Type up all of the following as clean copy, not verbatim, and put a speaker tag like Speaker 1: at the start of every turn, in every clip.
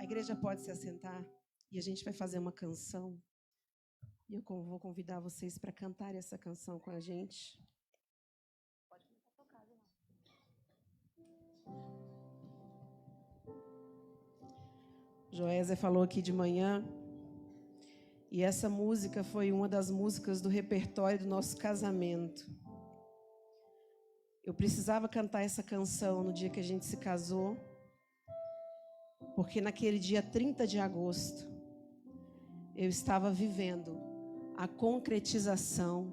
Speaker 1: igreja pode se assentar e a gente vai fazer uma canção. E eu vou convidar vocês para cantar essa canção com a gente. Pode começar a tocar, Joésia falou aqui de manhã, e essa música foi uma das músicas do repertório do nosso casamento. Eu precisava cantar essa canção no dia que a gente se casou, porque naquele dia 30 de agosto, eu estava vivendo a concretização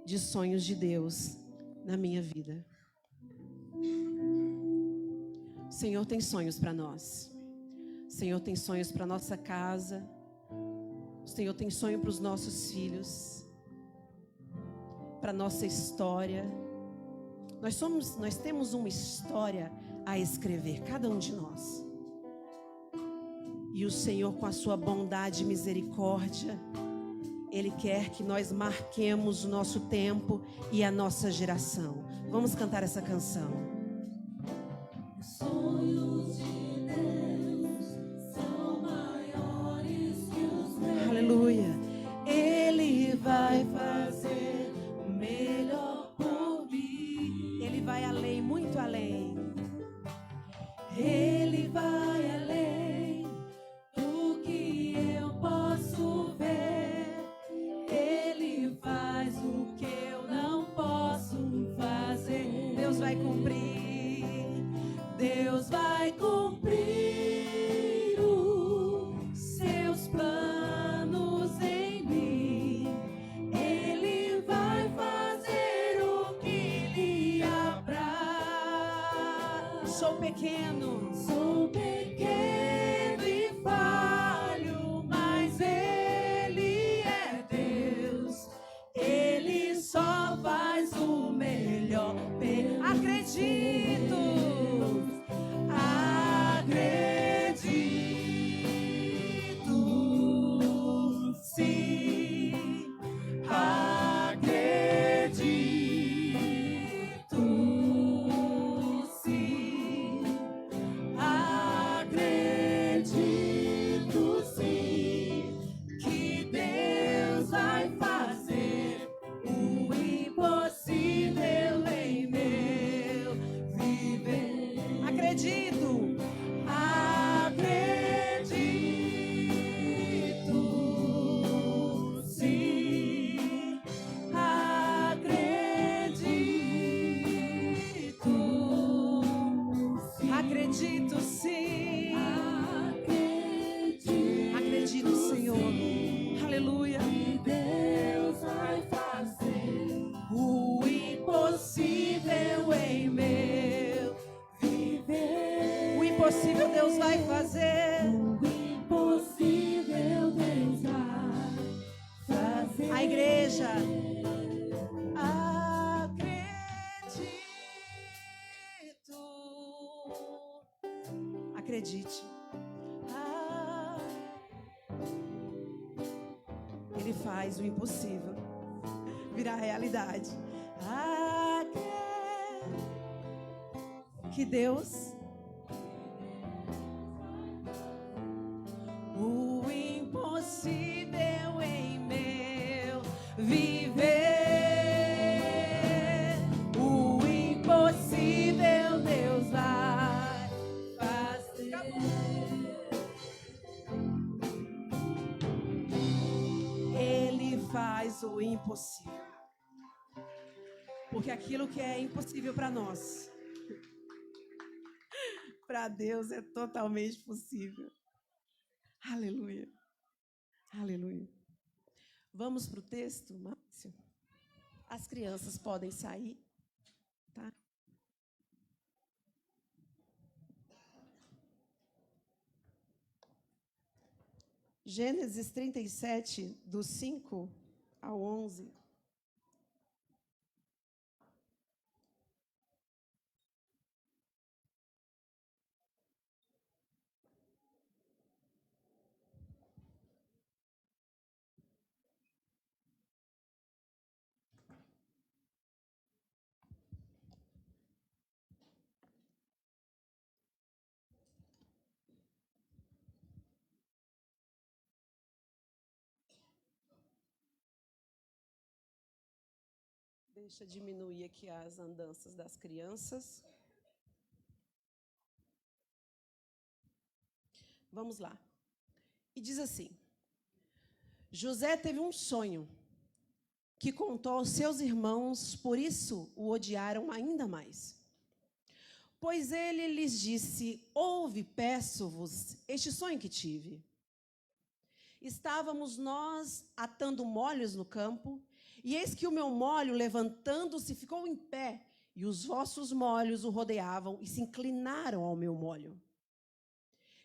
Speaker 1: de sonhos de Deus na minha vida. O Senhor tem sonhos para nós. O Senhor tem sonhos para nossa casa. O Senhor tem sonho para os nossos filhos, para nossa história. Nós temos uma história a escrever, cada um de nós. E o Senhor, com a sua bondade e misericórdia, Ele quer que nós marquemos o nosso tempo e a nossa geração. Vamos cantar essa canção.
Speaker 2: Os sonhos de Deus são maiores que os meus.
Speaker 1: Aleluia.
Speaker 2: Ele vai fazer o melhor por mim.
Speaker 1: Ele vai além, muito além.
Speaker 2: Ele vai além do que eu posso ver. Ele faz o que eu não posso fazer.
Speaker 1: Deus vai cumprir.
Speaker 2: Deus vai cumprir os seus planos em mim. Ele vai fazer o que lhe apraz.
Speaker 1: Sou pequeno.
Speaker 2: Sou pequeno e falho, mas Ele é Deus. Ele só faz o melhor.
Speaker 1: Acredito.
Speaker 2: Acredito, sim. Acredito, sim. Acredito, sim, que Deus vai fazer o impossível em meu viver.
Speaker 1: Acredito.
Speaker 2: Acredito, sim.
Speaker 1: Acredito, sim. Acredito, Senhor. Aleluia.
Speaker 2: Que Deus vai fazer o impossível em meu viver.
Speaker 1: O impossível Deus vai fazer.
Speaker 2: O impossível Deus vai fazer.
Speaker 1: A igreja. Acredite. Ele faz o impossível virar realidade. Que Deus, o impossível em meu viver, o impossível Deus vai fazer. Ele faz o impossível. Porque aquilo que é impossível para nós, para Deus é totalmente possível. Aleluia. Aleluia. Vamos para o texto, Márcio? As crianças podem sair, tá? Gênesis 37, do 5 ao 11. Deixa eu diminuir aqui as andanças das crianças. Vamos lá. E diz assim: José teve um sonho que contou aos seus irmãos, por isso o odiaram ainda mais. Pois ele lhes disse: ouve, peço-vos, este sonho que tive. Estávamos nós atando molhos no campo, e eis que o meu molho, levantando-se, ficou em pé, e os vossos molhos o rodeavam e se inclinaram ao meu molho.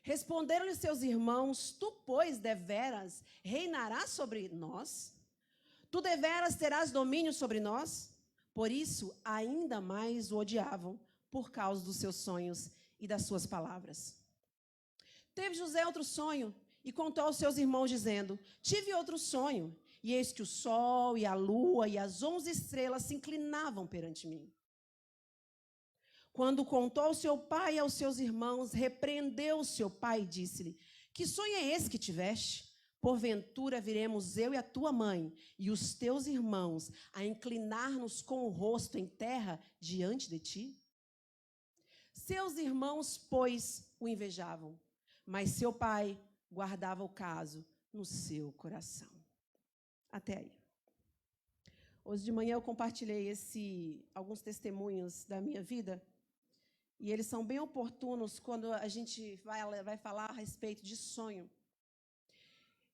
Speaker 1: Responderam-lhe seus irmãos: tu, pois, deveras reinarás sobre nós? Tu deveras terás domínio sobre nós? Por isso, ainda mais o odiavam, por causa dos seus sonhos e das suas palavras. Teve José outro sonho, e contou aos seus irmãos, dizendo: tive outro sonho, e eis que o sol e a lua e as 11 estrelas se inclinavam perante mim. Quando contou ao seu pai e aos seus irmãos, repreendeu o seu pai e disse-lhe: que sonho é esse que tiveste? Porventura viremos eu e a tua mãe e os teus irmãos a inclinar-nos com o rosto em terra diante de ti? Seus irmãos, pois, o invejavam, mas seu pai guardava o caso no seu coração. Até aí. Hoje de manhã eu compartilhei alguns testemunhos da minha vida, e eles são bem oportunos quando a gente vai falar a respeito de sonho.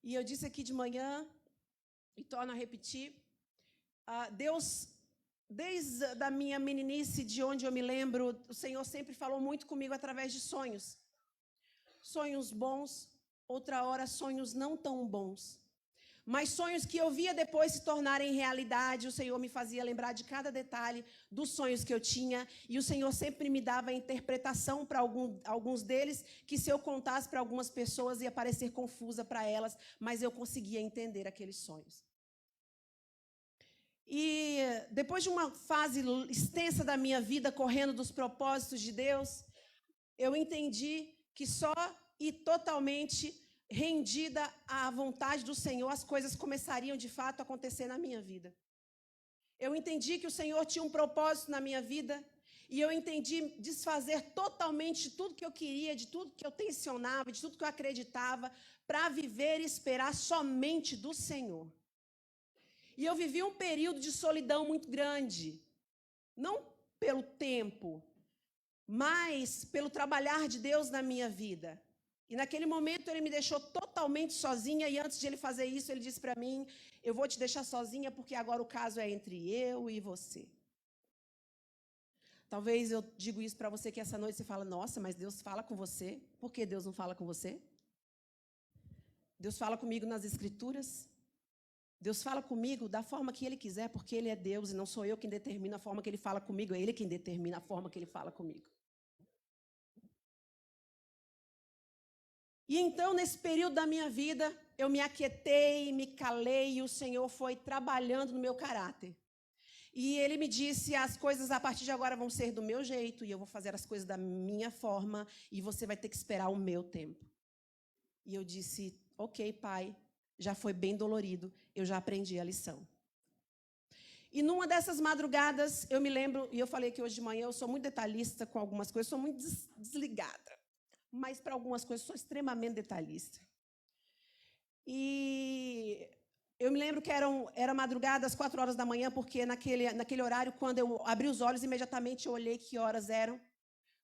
Speaker 1: E eu disse aqui de manhã, e torno a repetir, Deus, desde a minha meninice, de onde eu me lembro, o Senhor sempre falou muito comigo através de sonhos. Sonhos bons, outra hora sonhos não tão bons. Mas sonhos que eu via depois se tornarem realidade, o Senhor me fazia lembrar de cada detalhe dos sonhos que eu tinha, e o Senhor sempre me dava a interpretação para alguns deles, que se eu contasse para algumas pessoas ia parecer confusa para elas, mas eu conseguia entender aqueles sonhos. E depois de uma fase extensa da minha vida, correndo dos propósitos de Deus, eu entendi que só e totalmente rendida à vontade do Senhor, as coisas começariam de fato a acontecer na minha vida. Eu entendi que o Senhor tinha um propósito na minha vida, e eu entendi desfazer totalmente tudo que eu queria, de tudo que eu tensionava, de tudo que eu acreditava, para viver e esperar somente do Senhor. E eu vivi um período de solidão muito grande, não pelo tempo, mas pelo trabalhar de Deus na minha vida. E naquele momento ele me deixou totalmente sozinha, e antes de ele fazer isso, ele disse para mim: eu vou te deixar sozinha porque agora o caso é entre eu e você. Talvez eu digo isso para você que essa noite você fala: nossa, mas Deus fala com você. Por que Deus não fala com você? Deus fala comigo nas Escrituras. Deus fala comigo da forma que Ele quiser, porque Ele é Deus e não sou eu quem determina a forma que Ele fala comigo, é Ele quem determina a forma que Ele fala comigo. E então, nesse período da minha vida, eu me aquietei, me calei, e o Senhor foi trabalhando no meu caráter. E Ele me disse: as coisas a partir de agora vão ser do meu jeito, e eu vou fazer as coisas da minha forma, e você vai ter que esperar o meu tempo. E eu disse: ok, Pai, já foi bem dolorido, eu já aprendi a lição. E numa dessas madrugadas, eu me lembro, e eu falei que hoje de manhã eu sou muito detalhista com algumas coisas, sou muito desligada. Mas para algumas coisas sou extremamente detalhista. E eu me lembro que era madrugada, às 4 horas da manhã, porque naquele horário, quando eu abri os olhos, imediatamente eu olhei que horas eram,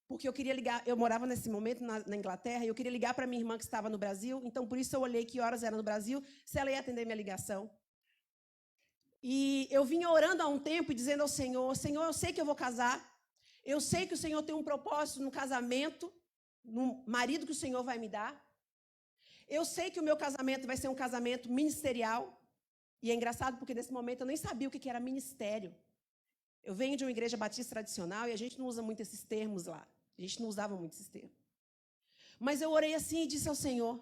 Speaker 1: porque eu queria ligar, eu morava nesse momento na Inglaterra, e eu queria ligar para minha irmã que estava no Brasil, então por isso eu olhei que horas eram no Brasil, se ela ia atender minha ligação. E eu vinha orando há um tempo e dizendo ao Senhor: Senhor, eu sei que eu vou casar, eu sei que o Senhor tem um propósito no casamento, no marido que o Senhor vai me dar. Eu sei que o meu casamento vai ser um casamento ministerial. E é engraçado porque nesse momento eu nem sabia o que era ministério. Eu venho de uma igreja batista tradicional e a gente não usa muito esses termos lá. A gente não usava muito esses termos. Mas eu orei assim e disse ao Senhor: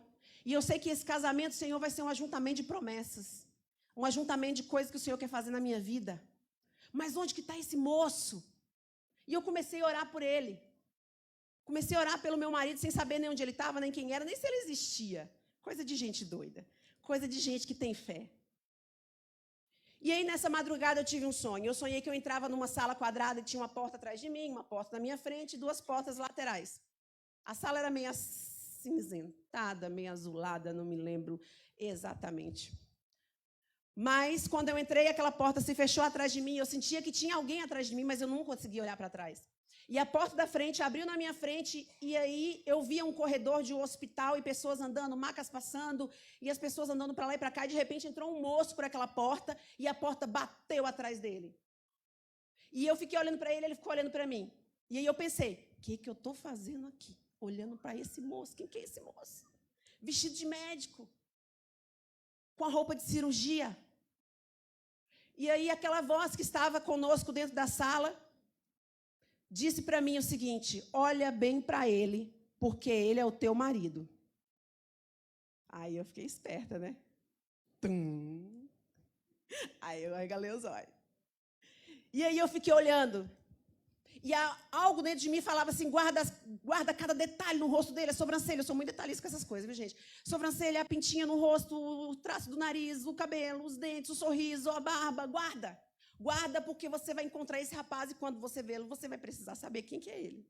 Speaker 1: e eu sei que esse casamento, Senhor, vai ser um ajuntamento de promessas. Um ajuntamento de coisas que o Senhor quer fazer na minha vida. Mas onde que está esse moço? E eu comecei a orar por ele. Comecei a orar pelo meu marido sem saber nem onde ele estava, nem quem era, nem se ele existia. Coisa de gente doida. Coisa de gente que tem fé. E aí, nessa madrugada, eu tive um sonho. Eu sonhei que eu entrava numa sala quadrada e tinha uma porta atrás de mim, uma porta na minha frente e 2 portas laterais. A sala era meio acinzentada, meio azulada, não me lembro exatamente. Mas, quando eu entrei, aquela porta se fechou atrás de mim. Eu sentia que tinha alguém atrás de mim, mas eu não conseguia olhar para trás. E a porta da frente abriu na minha frente, e aí eu via um corredor de um hospital e pessoas andando, macas passando, e as pessoas andando para lá e para cá, e de repente entrou um moço por aquela porta, e a porta bateu atrás dele. E eu fiquei olhando para ele, ele ficou olhando para mim. E aí eu pensei, o que eu estou fazendo aqui? Olhando para esse moço, quem que é esse moço? Vestido de médico, com a roupa de cirurgia. E aí aquela voz que estava conosco dentro da sala, disse para mim o seguinte, olha bem para ele, porque ele é o teu marido. Aí eu fiquei esperta, né? Tum. Aí eu arregalei os olhos. E aí eu fiquei olhando. E algo dentro de mim falava assim, guarda cada detalhe no rosto dele, a sobrancelha. Eu sou muito detalhista com essas coisas, viu, gente? Sobrancelha, a pintinha no rosto, o traço do nariz, o cabelo, os dentes, o sorriso, a barba, guarda. Guarda, porque você vai encontrar esse rapaz e quando você vê-lo, você vai precisar saber quem que é ele.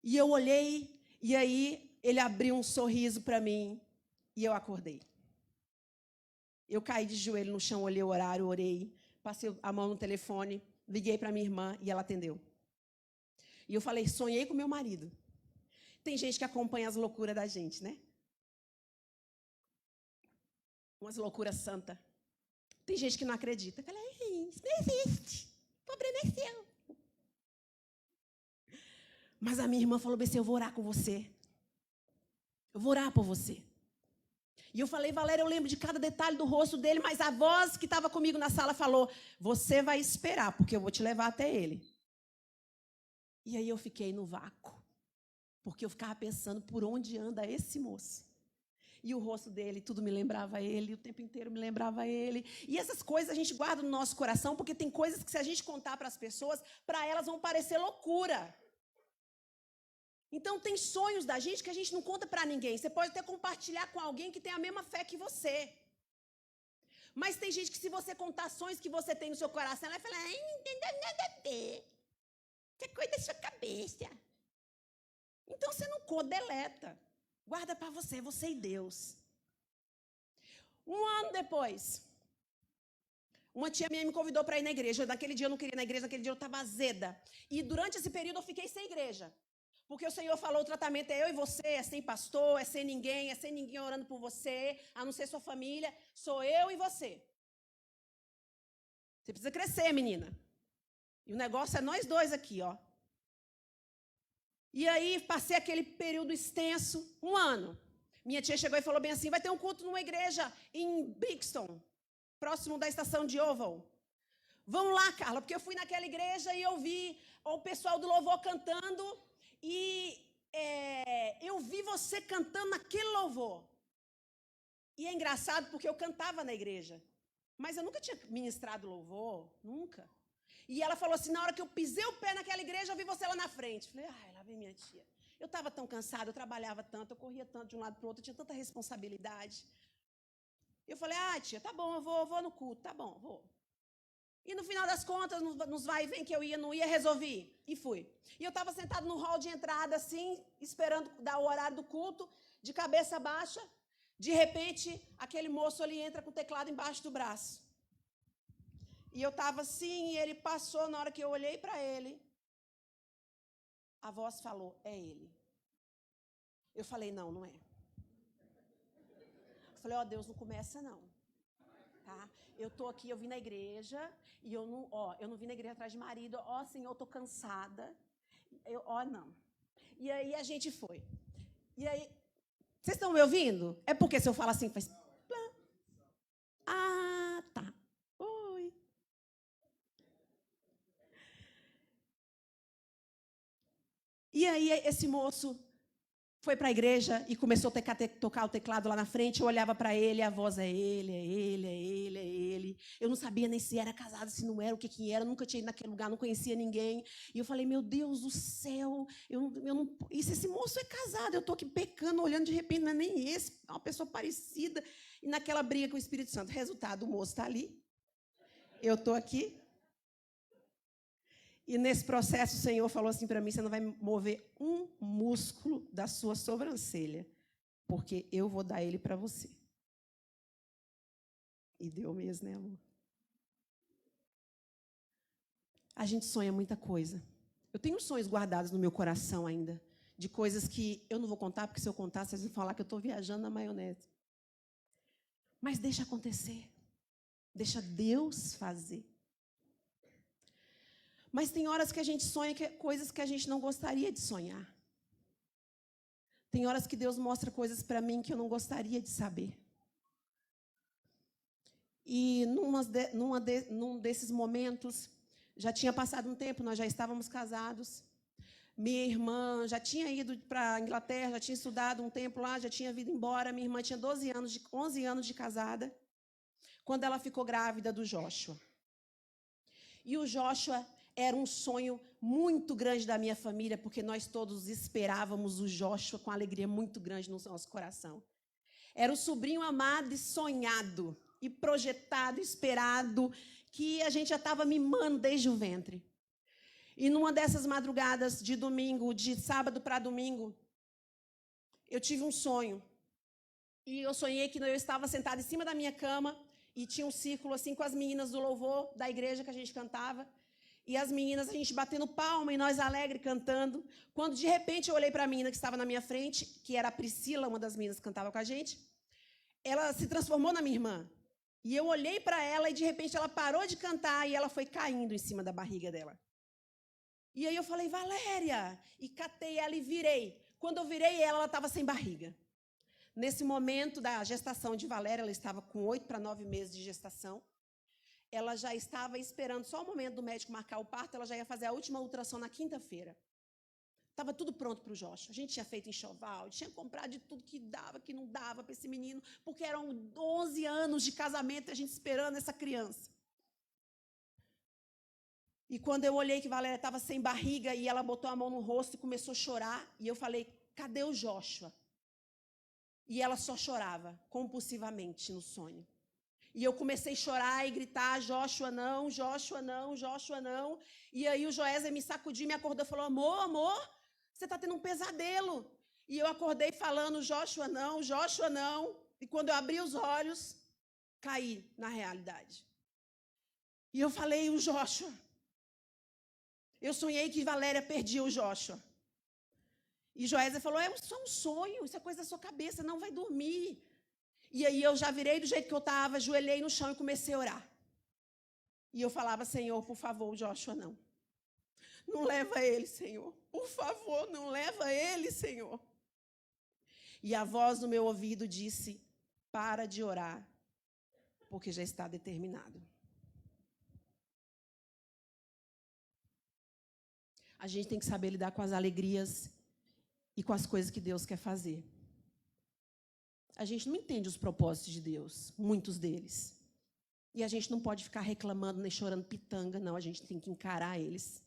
Speaker 1: E eu olhei, e aí ele abriu um sorriso para mim e eu acordei. Eu caí de joelho no chão, olhei o horário, orei, passei a mão no telefone, liguei para minha irmã e ela atendeu. E eu falei, sonhei com meu marido. Tem gente que acompanha as loucuras da gente, né? Umas loucuras santas. Tem gente que não acredita. Fala, isso não existe. Pobre nasceu. Mas a minha irmã falou, BC, eu vou orar com você. Eu vou orar por você. E eu falei, Valéria, eu lembro de cada detalhe do rosto dele, mas a voz que estava comigo na sala falou, você vai esperar, porque eu vou te levar até ele. E aí eu fiquei no vácuo, porque eu ficava pensando por onde anda esse moço. E o rosto dele, tudo me lembrava ele, o tempo inteiro me lembrava ele. E essas coisas a gente guarda no nosso coração, porque tem coisas que se a gente contar para as pessoas, para elas vão parecer loucura. Então, tem sonhos da gente que a gente não conta para ninguém. Você pode até compartilhar com alguém que tem a mesma fé que você. Mas tem gente que se você contar sonhos que você tem no seu coração, ela vai falar, não tem nada a ver. Isso é coisa da sua cabeça. Então, você não conta, deleta. Guarda para você e Deus. Um ano depois, uma tia minha me convidou para ir na igreja. Naquele dia eu não queria ir na igreja, naquele dia eu estava azeda. E durante esse período eu fiquei sem igreja. Porque o Senhor falou, o tratamento é eu e você, é sem pastor, é sem ninguém orando por você, a não ser sua família, sou eu e você. Você precisa crescer, menina. E o negócio é nós dois aqui, ó. E aí, passei aquele período extenso, um ano. Minha tia chegou e falou bem assim, vai ter um culto numa igreja em Brixton, próximo da estação de Oval. Vamos lá, Carla, porque eu fui naquela igreja e eu vi o pessoal do louvor cantando e eu vi você cantando naquele louvor. E é engraçado porque eu cantava na igreja, mas eu nunca tinha ministrado louvor, nunca. E ela falou assim, na hora que eu pisei o pé naquela igreja, eu vi você lá na frente. Falei, ai, lá vem minha tia. Eu estava tão cansada, eu trabalhava tanto, eu corria tanto de um lado para o outro, eu tinha tanta responsabilidade. Eu falei, tia, tá bom, eu vou no culto, tá bom, vou. E no final das contas, nos vai e vem que eu ia, não ia, resolvi. E fui. E eu estava sentado no hall de entrada, assim, esperando dar o horário do culto, de cabeça baixa. De repente, aquele moço ali entra com o teclado embaixo do braço. E eu estava assim, e ele passou, na hora que eu olhei para ele, a voz falou, é ele. Eu falei, não é. Eu falei, Deus, não começa não. Tá? Eu tô aqui, eu vim na igreja, e eu não vim na igreja atrás de marido, Senhor, eu tô cansada. Não. E aí a gente foi. E aí, vocês estão me ouvindo? É porque se eu falar assim, faz... tá. Oi. E aí esse moço foi para a igreja e começou a tocar o teclado lá na frente. Eu olhava para ele, a voz é ele, é ele, é ele, é ele. Eu não sabia nem se era casado, se não era, o que era. Eu nunca tinha ido naquele lugar, não conhecia ninguém. E eu falei, meu Deus do céu, eu não... E se esse moço é casado? Eu estou aqui pecando, olhando, de repente, não é nem esse, é uma pessoa parecida. E naquela briga com o Espírito Santo. Resultado, o moço está ali. Eu estou aqui. E nesse processo o Senhor falou assim para mim, você não vai mover um músculo da sua sobrancelha, porque eu vou dar ele para você. E deu mesmo, né, amor? A gente sonha muita coisa. Eu tenho sonhos guardados no meu coração ainda, de coisas que eu não vou contar, porque se eu contar, vocês vão falar que eu estou viajando na maionese. Mas deixa acontecer. Deixa Deus fazer. Mas tem horas que a gente sonha coisas que a gente não gostaria de sonhar. Tem horas que Deus mostra coisas para mim que eu não gostaria de saber. E num desses momentos, já tinha passado um tempo, nós já estávamos casados. Minha irmã já tinha ido para a Inglaterra, já tinha estudado um tempo lá, já tinha vindo embora. Minha irmã tinha 11 anos de casada, quando ela ficou grávida do Joshua. E o Joshua era um sonho muito grande da minha família, porque nós todos esperávamos o Joshua com alegria muito grande no nosso coração. Era o sobrinho amado e sonhado, e projetado, esperado, que a gente já estava mimando desde o ventre. E numa dessas madrugadas de domingo, de sábado para domingo, eu tive um sonho. E eu sonhei que eu estava sentada em cima da minha cama, e tinha um círculo assim com as meninas do louvor da igreja que a gente cantava. E as meninas, a gente batendo palma e nós alegre cantando. Quando, de repente, eu olhei para a menina que estava na minha frente, que era a Priscila, uma das meninas que cantava com a gente. Ela se transformou na minha irmã. E eu olhei para ela e, de repente, ela parou de cantar e ela foi caindo em cima da barriga dela. E aí eu falei, Valéria! E catei ela e virei. Quando eu virei ela estava sem barriga. Nesse momento da gestação de Valéria, ela estava com 8 para 9 meses de gestação. Ela já estava esperando só o momento do médico marcar o parto, ela já ia fazer a última ultrassom na quinta-feira. Estava tudo pronto para o Joshua. A gente tinha feito enxoval, tinha comprado de tudo que dava, que não dava para esse menino, porque eram 11 anos de casamento e a gente esperando essa criança. E quando eu olhei que Valéria estava sem barriga e ela botou a mão no rosto e começou a chorar, e eu falei, cadê o Joshua? E ela só chorava, compulsivamente, no sonho. E eu comecei a chorar e gritar, Joshua não, Joshua não, Joshua não. E aí o Joézer me sacudiu, me acordou e falou, amor, você está tendo um pesadelo. E eu acordei falando, Joshua não, Joshua não. E quando eu abri os olhos, caí na realidade. E eu falei, o Joshua. Eu sonhei que Valéria perdia o Joshua. E Joézer falou, é só um sonho, isso é coisa da sua cabeça, não vai dormir. E aí eu já virei do jeito que eu estava, ajoelhei no chão e comecei a orar. E eu falava, Senhor, por favor, o Joshua não. Não leva ele, Senhor. Por favor, não leva ele, Senhor. E a voz no meu ouvido disse, para de orar, porque já está determinado. A gente tem que saber lidar com as alegrias e com as coisas que Deus quer fazer. A gente não entende os propósitos de Deus, muitos deles. E a gente não pode ficar reclamando nem chorando pitanga, não. A gente tem que encarar eles.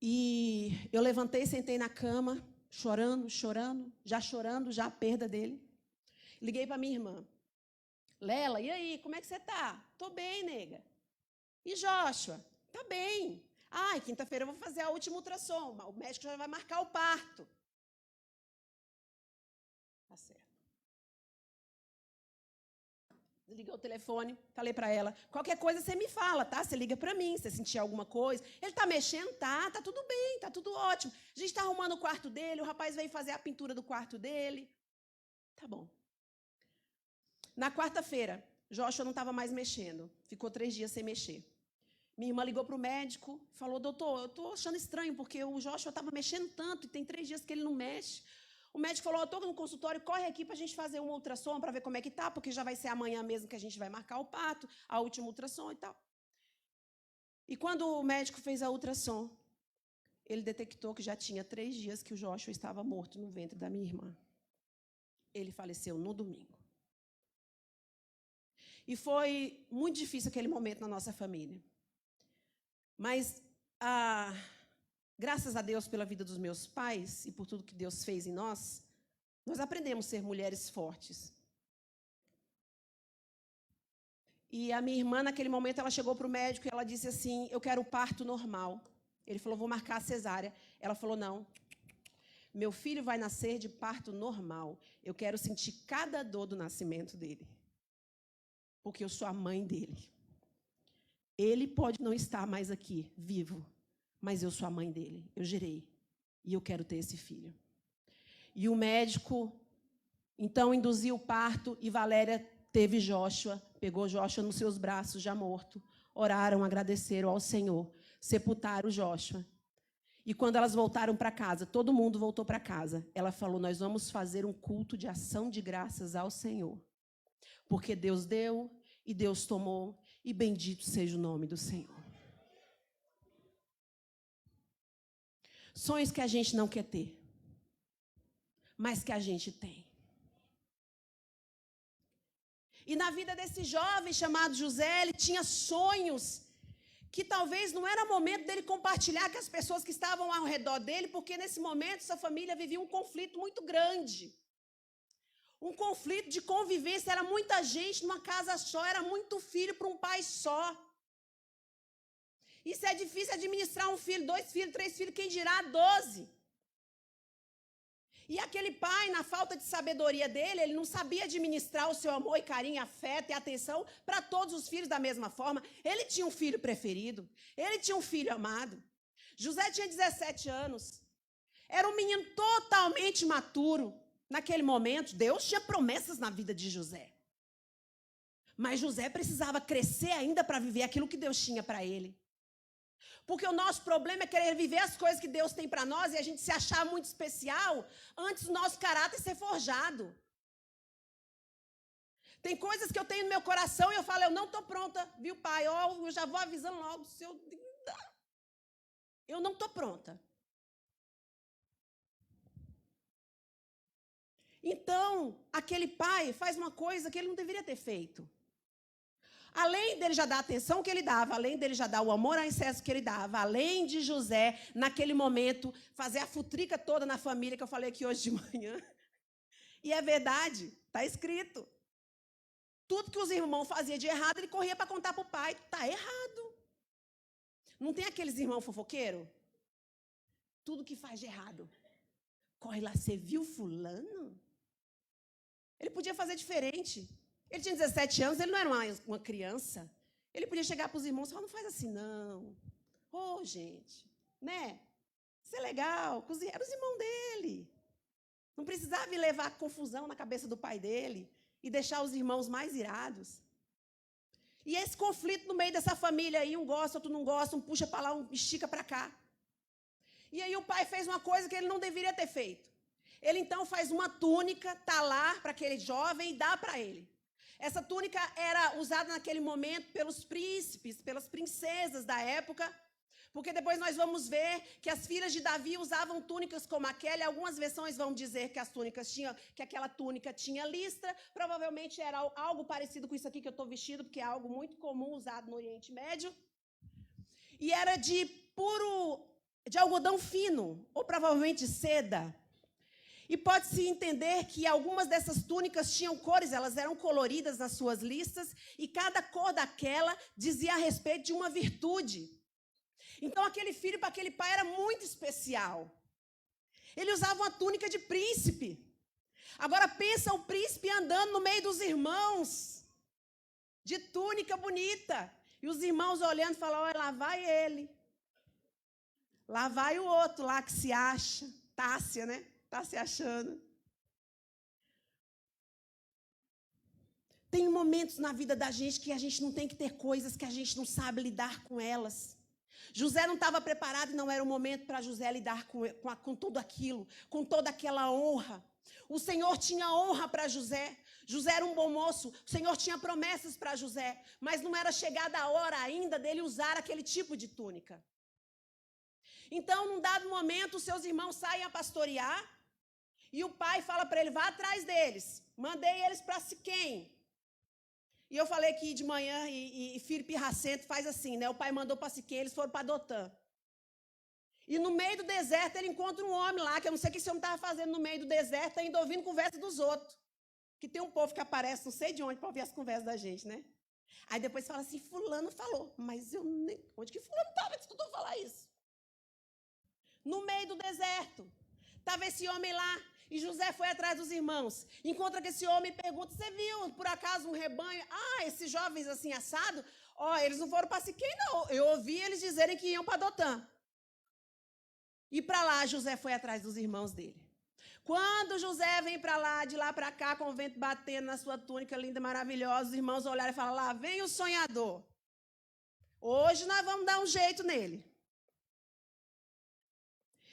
Speaker 1: E eu levantei, sentei na cama, chorando, já a perda dele. Liguei para minha irmã. Lela, e aí, como é que você está? Tô bem, nega. E Joshua? Tá bem. Ai, quinta-feira eu vou fazer a última ultrassom. O médico já vai marcar o parto. Tá certo. Liguei o telefone, falei para ela, qualquer coisa você me fala, tá? Você liga para mim, se sentir alguma coisa. Ele tá mexendo? Tá tudo bem, tá tudo ótimo. A gente tá arrumando o quarto dele, o rapaz veio fazer a pintura do quarto dele. Tá bom. Na quarta-feira, Joshua não estava mais mexendo, ficou 3 dias sem mexer. Minha irmã ligou para o médico, falou, doutor, eu estou achando estranho, porque o Joshua estava mexendo tanto, e tem 3 dias que ele não mexe. O médico falou, eu estou no consultório, corre aqui para a gente fazer uma ultrassom, para ver como é que está, porque já vai ser amanhã mesmo que a gente vai marcar o parto, a última ultrassom e tal. E quando o médico fez a ultrassom, ele detectou que já tinha 3 dias que o Joshua estava morto no ventre da minha irmã. Ele faleceu no domingo. E foi muito difícil aquele momento na nossa família. Mas, graças a Deus pela vida dos meus pais e por tudo que Deus fez em nós aprendemos a ser mulheres fortes. E a minha irmã, naquele momento, ela chegou para o médico e ela disse assim, eu quero o parto normal. Ele falou, vou marcar a cesárea. Ela falou, não, meu filho vai nascer de parto normal. Eu quero sentir cada dor do nascimento dele. Porque eu sou a mãe dele. Ele pode não estar mais aqui, vivo, mas eu sou a mãe dele. Eu gerei. E eu quero ter esse filho. E o médico, então, induziu o parto e Valéria teve Joshua, pegou Joshua nos seus braços, já morto. Oraram, agradeceram ao Senhor, sepultaram Joshua. E quando elas voltaram para casa, todo mundo voltou para casa, ela falou, nós vamos fazer um culto de ação de graças ao Senhor. Porque Deus deu e Deus tomou, e bendito seja o nome do Senhor. Sonhos que a gente não quer ter, mas que a gente tem. E na vida desse jovem chamado José, ele tinha sonhos que talvez não era momento dele compartilhar com as pessoas que estavam ao redor dele, porque nesse momento sua família vivia um conflito muito grande. Um conflito de convivência, era muita gente numa casa só, era muito filho para um pai só. Isso é difícil administrar um filho, 2 filhos, 3 filhos, quem dirá 12. E aquele pai, na falta de sabedoria dele, ele não sabia administrar o seu amor e carinho, afeto e atenção para todos os filhos da mesma forma. Ele tinha um filho preferido, ele tinha um filho amado. José tinha 17 anos. Era um menino totalmente maturo. Naquele momento, Deus tinha promessas na vida de José. Mas José precisava crescer ainda para viver aquilo que Deus tinha para ele. Porque o nosso problema é querer viver as coisas que Deus tem para nós e a gente se achar muito especial antes do nosso caráter ser forjado. Tem coisas que eu tenho no meu coração e eu falo, eu não estou pronta, viu, pai? Eu já vou avisando logo, eu não estou pronta. Então, aquele pai faz uma coisa que ele não deveria ter feito. Além dele já dar a atenção que ele dava, além dele já dar o amor ao excesso que ele dava, além de José, naquele momento, fazer a futrica toda na família, que eu falei aqui hoje de manhã. E é verdade, está escrito. Tudo que os irmãos faziam de errado, ele corria para contar para o pai. Está errado. Não tem aqueles irmãos fofoqueiros? Tudo que faz de errado. Corre lá, você viu fulano? Ele podia fazer diferente. Ele tinha 17 anos, ele não era uma criança. Ele podia chegar para os irmãos e falar, não faz assim, não. Gente, né? Isso é legal. Eram os irmãos dele. Não precisava levar confusão na cabeça do pai dele e deixar os irmãos mais irados. E esse conflito no meio dessa família aí, um gosta, outro não gosta, um puxa para lá, um estica para cá. E aí o pai fez uma coisa que ele não deveria ter feito. Ele então faz uma túnica, talar para aquele jovem e dá para ele. Essa túnica era usada naquele momento pelos príncipes, pelas princesas da época, porque depois nós vamos ver que as filhas de Davi usavam túnicas como aquela, e algumas versões vão dizer que as túnicas tinham, que aquela túnica tinha listra, provavelmente era algo parecido com isso aqui que eu estou vestido, porque é algo muito comum usado no Oriente Médio, e era de algodão fino, ou provavelmente seda. E pode-se entender que algumas dessas túnicas tinham cores, elas eram coloridas nas suas listas, e cada cor daquela dizia a respeito de uma virtude. Então, aquele filho para aquele pai era muito especial. Ele usava uma túnica de príncipe. Agora, pensa o príncipe andando no meio dos irmãos, de túnica bonita. E os irmãos olhando e falando, olha, lá vai ele. Lá vai o outro lá que se acha, Tássia, né? Está se achando. Tem momentos na vida da gente que a gente não tem que ter coisas que a gente não sabe lidar com elas. José não estava preparado e não era o momento para José lidar com tudo aquilo, com toda aquela honra. O Senhor tinha honra para José. José era um bom moço. O Senhor tinha promessas para José, mas não era chegada a hora ainda dele usar aquele tipo de túnica. Então, num dado momento, os seus irmãos saem a pastorear e o pai fala para ele, vá atrás deles. Mandei eles para Siquém. E eu falei que de manhã, e filho pirracento faz assim, né? O pai mandou para Siquém, eles foram para Dotã. E no meio do deserto ele encontra um homem lá, que eu não sei o que esse homem estava fazendo no meio do deserto, ainda ouvindo conversa dos outros. Que tem um povo que aparece, não sei de onde, para ouvir as conversas da gente, né? Aí depois fala assim, fulano falou, mas eu nem... Onde que fulano estava que escutou falar isso? No meio do deserto. Estava esse homem lá, e José foi atrás dos irmãos. Encontra que esse homem e pergunta, você viu, por acaso, um rebanho? Ah, esses jovens assim, assado? Ó, eles não foram para Siquém, não. Eu ouvi eles dizerem que iam para Dotã. E para lá, José foi atrás dos irmãos dele. Quando José vem para lá, de lá para cá, com o vento batendo na sua túnica linda, maravilhosa, os irmãos olharam e falaram, lá vem o sonhador. Hoje nós vamos dar um jeito nele.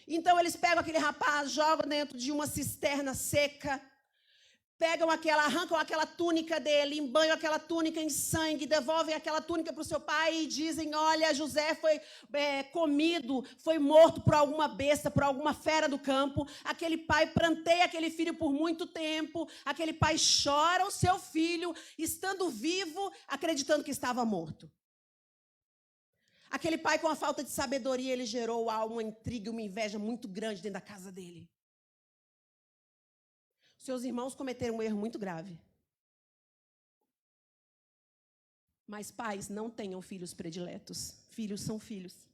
Speaker 1: Então eles pegam aquele rapaz, jogam dentro de uma cisterna seca, arrancam aquela túnica dele, embanham aquela túnica em sangue, devolvem aquela túnica para o seu pai e dizem, olha, José foi comido, foi morto por alguma besta, por alguma fera do campo. Aquele pai pranteia aquele filho por muito tempo, aquele pai chora o seu filho, estando vivo, acreditando que estava morto. Aquele pai com a falta de sabedoria, ele gerou uma intriga, uma inveja muito grande dentro da casa dele. Seus irmãos cometeram um erro muito grave. Mas pais, não tenham filhos prediletos. Filhos são filhos.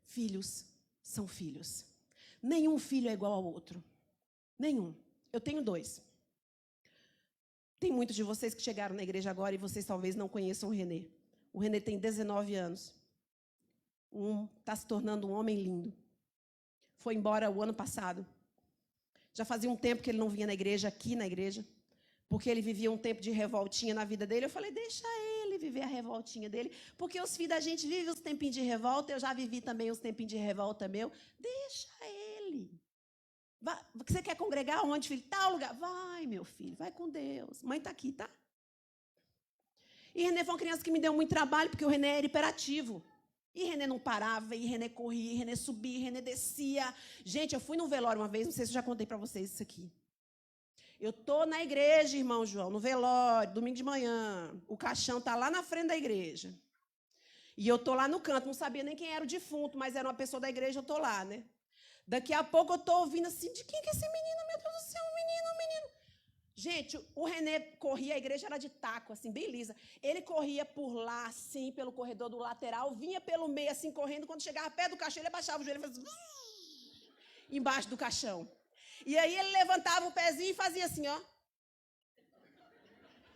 Speaker 1: Filhos são filhos. Nenhum filho é igual ao outro. Nenhum. Eu tenho 2. Tem muitos de vocês que chegaram na igreja agora e vocês talvez não conheçam o Renê. O Renê tem 19 anos. Está se tornando um homem lindo. Foi embora o ano passado. Já fazia um tempo que ele não vinha na igreja, aqui na igreja, porque ele vivia um tempo de revoltinha na vida dele. Eu falei, deixa ele viver a revoltinha dele, porque os filhos da gente vivem os tempinhos de revolta, eu já vivi também os tempinhos de revolta meu. Deixa ele. Você quer congregar onde, filho? Tal lugar. Vai, meu filho, vai com Deus. Mãe está aqui, tá? E Renê foi uma criança que me deu muito trabalho, porque o Renê era hiperativo. E Renê não parava, e Renê corria, e Renê subia, e Renê descia. Gente, eu fui num velório uma vez, não sei se eu já contei para vocês isso aqui. Eu estou na igreja, irmão João, no velório, domingo de manhã. O caixão está lá na frente da igreja. E eu estou lá no canto, não sabia nem quem era o defunto, mas era uma pessoa da igreja, eu estou lá, né? Daqui a pouco eu estou ouvindo assim, de quem que é esse menino? Meu Deus do céu, um menino. Gente, o Renê corria, a igreja era de taco, assim, bem lisa. Ele corria por lá, assim, pelo corredor do lateral, vinha pelo meio, assim, correndo. Quando chegava perto do caixão, ele abaixava o joelho e fazia assim, embaixo do caixão. E aí ele levantava o pezinho e fazia assim, ó.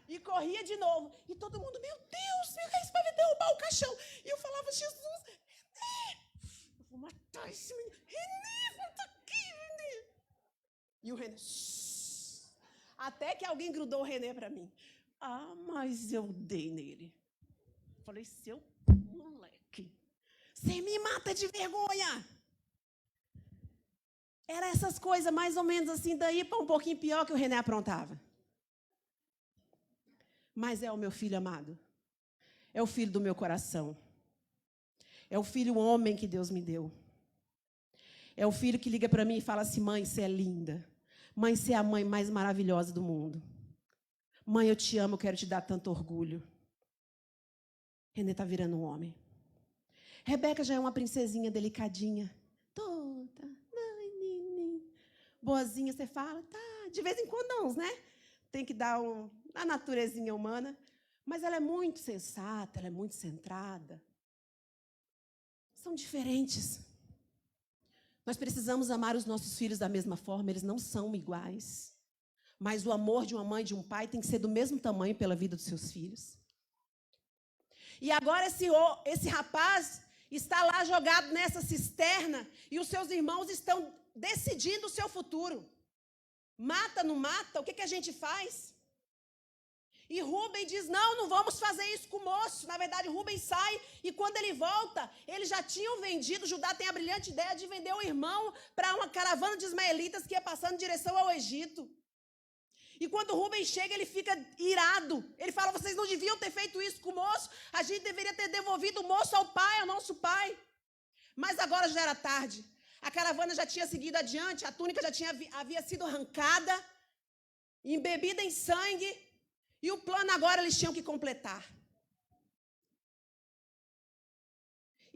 Speaker 1: E corria de novo. E todo mundo, meu Deus, isso vai derrubar o caixão. E eu falava, Jesus, Renê, eu vou matar esse menino. Renê, volta aqui, Renê. E o Renê, até que alguém grudou o Renê para mim. Ah, mas eu dei nele. Falei, seu moleque, você me mata de vergonha. Era essas coisas mais ou menos assim, daí para um pouquinho pior que o Renê aprontava. Mas é o meu filho amado. É o filho do meu coração. É o filho homem que Deus me deu. É o filho que liga para mim e fala assim, mãe, você é linda. Mãe, você é a mãe mais maravilhosa do mundo. Mãe, eu te amo, eu quero te dar tanto orgulho. Renê está virando um homem. Rebeca já é uma princesinha delicadinha. Toda, boazinha, você fala, tá, de vez em quando não, né? Tem que dar a naturezinha humana. Mas ela é muito sensata, ela é muito centrada. São diferentes. Nós precisamos amar os nossos filhos da mesma forma, eles não são iguais. Mas o amor de uma mãe e de um pai tem que ser do mesmo tamanho pela vida dos seus filhos. E agora esse rapaz está lá jogado nessa cisterna e os seus irmãos estão decidindo o seu futuro. Mata, não mata? O que a gente faz? E Rubem diz, não vamos fazer isso com o moço. Na verdade, Rubem sai e quando ele volta, eles já tinham vendido, Judá tem a brilhante ideia de vender o irmão para uma caravana de ismaelitas que ia passando em direção ao Egito. E quando Rubem chega, ele fica irado. Ele fala, vocês não deviam ter feito isso com o moço. A gente deveria ter devolvido o moço ao pai, ao nosso pai. Mas agora já era tarde. A caravana já tinha seguido adiante, a túnica já havia sido arrancada, embebida em sangue, e o plano agora eles tinham que completar.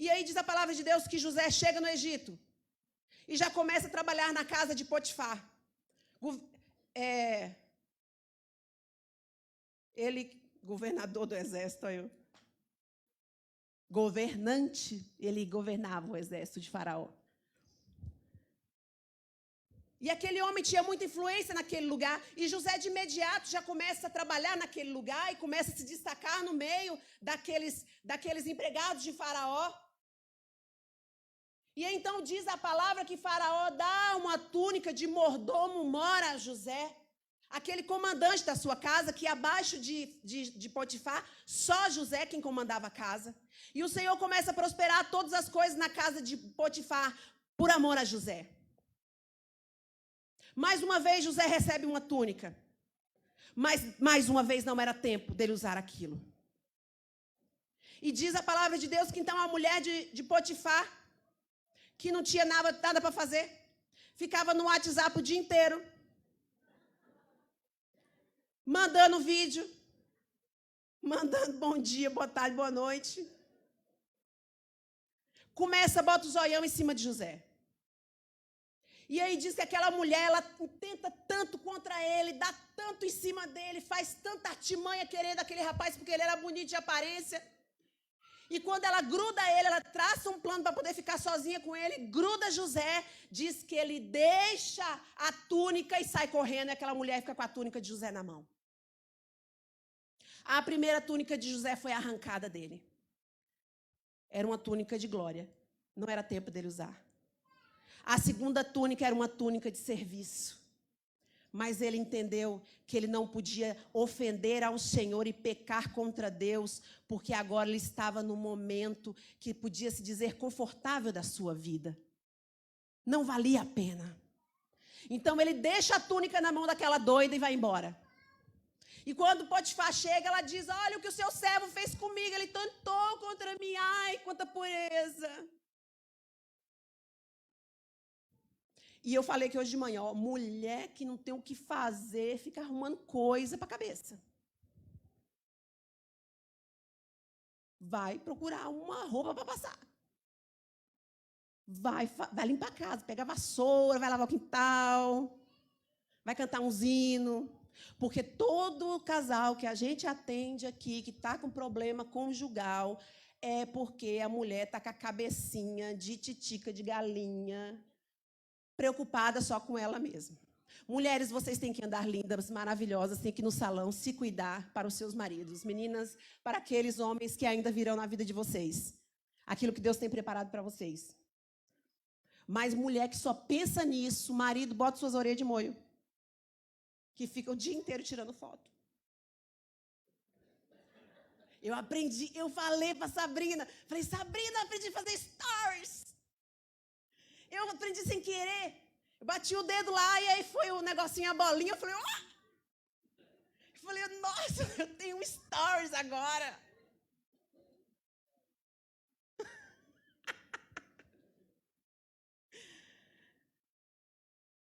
Speaker 1: E aí diz a palavra de Deus que José chega no Egito e já começa a trabalhar na casa de Potifar. Ele, governador do exército, governante, ele governava o exército de Faraó. E aquele homem tinha muita influência naquele lugar, e José de imediato já começa a trabalhar naquele lugar e começa a se destacar no meio daqueles empregados de Faraó. E então diz a palavra que Faraó dá uma túnica de mordomo-mor a José, aquele comandante da sua casa, que abaixo de Potifar, só José quem comandava a casa. E o Senhor começa a prosperar todas as coisas na casa de Potifar, por amor a José. Mais uma vez José recebe uma túnica, mas mais uma vez não era tempo dele usar aquilo. E diz a palavra de Deus que então a mulher de Potifar, que não tinha nada para fazer, ficava no WhatsApp o dia inteiro, mandando vídeo, mandando bom dia, boa tarde, boa noite. Bota o zoião em cima de José. E aí diz que aquela mulher, ela tenta tanto contra ele, dá tanto em cima dele, faz tanta artimanha querendo aquele rapaz, porque ele era bonito de aparência. E quando ela gruda ele, ela traça um plano para poder ficar sozinha com ele, gruda José, diz que ele deixa a túnica e sai correndo, e aquela mulher fica com a túnica de José na mão. A primeira túnica de José foi arrancada dele. Era uma túnica de glória, não era tempo dele usar. A segunda túnica era uma túnica de serviço. Mas ele entendeu que ele não podia ofender ao Senhor e pecar contra Deus, porque agora ele estava no momento que podia se dizer confortável da sua vida. Não valia a pena. Então ele deixa a túnica na mão daquela doida e vai embora. E quando Potifar chega, ela diz: olha o que o seu servo fez comigo, ele tentou contra mim, ai, quanta pureza. E eu falei que hoje de manhã, mulher que não tem o que fazer, fica arrumando coisa para a cabeça. Vai procurar uma roupa para passar. Vai limpar a casa, pega a vassoura, vai lavar o quintal, vai cantar um hino. Porque todo casal que a gente atende aqui, que está com problema conjugal, é porque a mulher está com a cabecinha de titica de galinha, preocupada só com ela mesma. Mulheres, vocês têm que andar lindas, maravilhosas, têm que ir no salão se cuidar para os seus maridos. Meninas, para aqueles homens que ainda virão na vida de vocês. Aquilo que Deus tem preparado para vocês. Mas mulher que só pensa nisso, marido, bota suas orelhas de molho. Que fica o dia inteiro tirando foto. Eu falei para Sabrina, Sabrina, aprendi a fazer stories. Eu aprendi sem querer. Eu bati o dedo lá e aí foi o negocinho, a bolinha. Eu falei, oh! Eu falei, nossa, eu tenho um stories agora.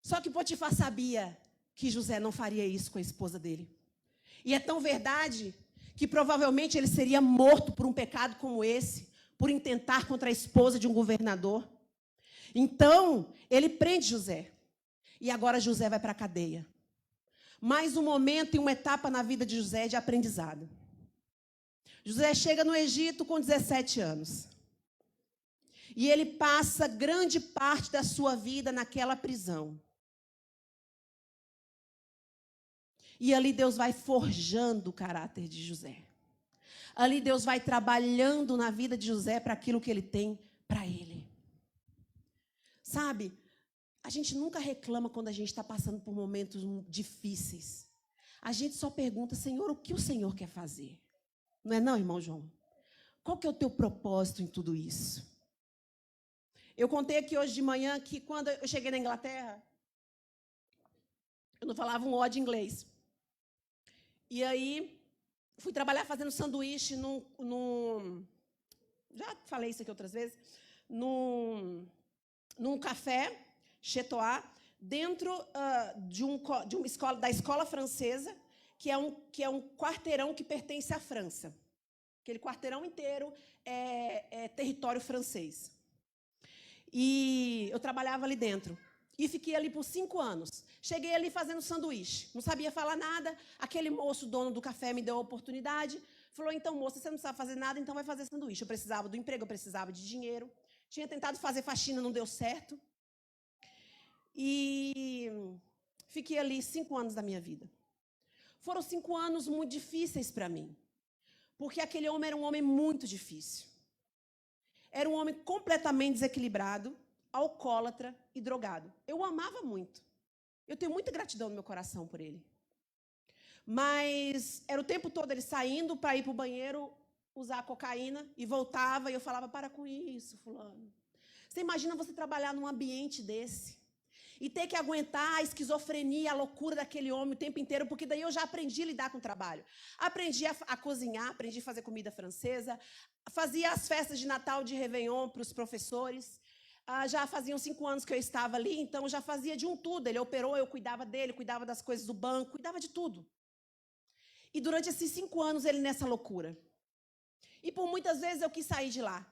Speaker 1: Só que Potifar sabia que José não faria isso com a esposa dele. E é tão verdade que provavelmente ele seria morto por um pecado como esse, por intentar contra a esposa de um governador. Então, ele prende José. E agora José vai para a cadeia. Mais um momento e uma etapa na vida de José de aprendizado. José chega no Egito com 17 anos. E ele passa grande parte da sua vida naquela prisão. E ali Deus vai forjando o caráter de José. Ali Deus vai trabalhando na vida de José para aquilo que ele tem para ele. Sabe, a gente nunca reclama quando a gente está passando por momentos difíceis. A gente só pergunta, Senhor, o que o Senhor quer fazer? Não é não, irmão João? Qual que é o teu propósito em tudo isso? Eu contei aqui hoje de manhã que quando eu cheguei na Inglaterra, eu não falava um ó de inglês. E aí, fui trabalhar fazendo sanduíche já falei isso aqui outras vezes, num café, Chetoá, dentro da escola francesa, que é um quarteirão que pertence à França. Aquele quarteirão inteiro é território francês. E eu trabalhava ali dentro. E fiquei ali por 5 anos. Cheguei ali fazendo sanduíche. Não sabia falar nada. Aquele moço, dono do café, me deu a oportunidade. Falou, então, moça, você não sabe fazer nada, então vai fazer sanduíche. Eu precisava do emprego, eu precisava de dinheiro. Tinha tentado fazer faxina, não deu certo. E fiquei ali 5 anos da minha vida. Foram 5 anos muito difíceis para mim. Porque aquele homem era um homem muito difícil. Era um homem completamente desequilibrado, alcoólatra e drogado. Eu o amava muito. Eu tenho muita gratidão no meu coração por ele. Mas era o tempo todo ele saindo para ir para o banheiro, usar cocaína, e voltava, e eu falava, para com isso, fulano. Você imagina você trabalhar num ambiente desse e ter que aguentar a esquizofrenia, a loucura daquele homem o tempo inteiro, porque daí eu já aprendi a lidar com o trabalho. Aprendi a cozinhar, aprendi a fazer comida francesa, fazia as festas de Natal, de Réveillon para os professores. Já faziam 5 anos que eu estava ali, então já fazia de um tudo. Ele operou, eu cuidava dele, cuidava das coisas do banco, cuidava de tudo. E durante esses 5 anos ele nessa loucura. E por muitas vezes eu quis sair de lá.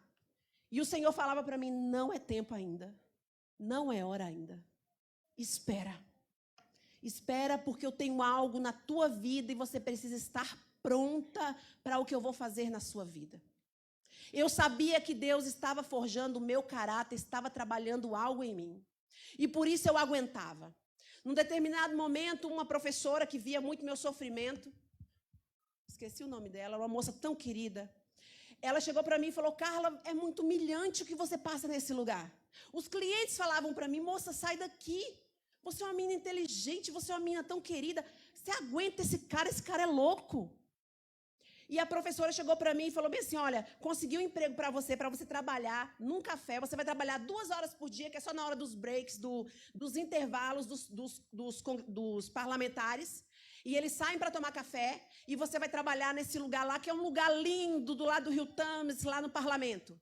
Speaker 1: E o Senhor falava para mim, não é tempo ainda. Não é hora ainda. Espera. Espera, porque eu tenho algo na tua vida e você precisa estar pronta para o que eu vou fazer na sua vida. Eu sabia que Deus estava forjando o meu caráter, estava trabalhando algo em mim. E por isso eu aguentava. Num determinado momento, uma professora que via muito meu sofrimento, esqueci o nome dela, uma moça tão querida, ela chegou para mim e falou, Carla, é muito humilhante o que você passa nesse lugar. Os clientes falavam para mim, moça, sai daqui. Você é uma menina inteligente, você é uma menina tão querida. Você aguenta esse cara é louco. E a professora chegou para mim e falou bem assim, olha, consegui um emprego para você trabalhar num café, você vai trabalhar 2 horas por dia, que é só na hora dos breaks, dos intervalos dos parlamentares. E eles saem para tomar café e você vai trabalhar nesse lugar lá, que é um lugar lindo, do lado do Rio Thames, lá no parlamento.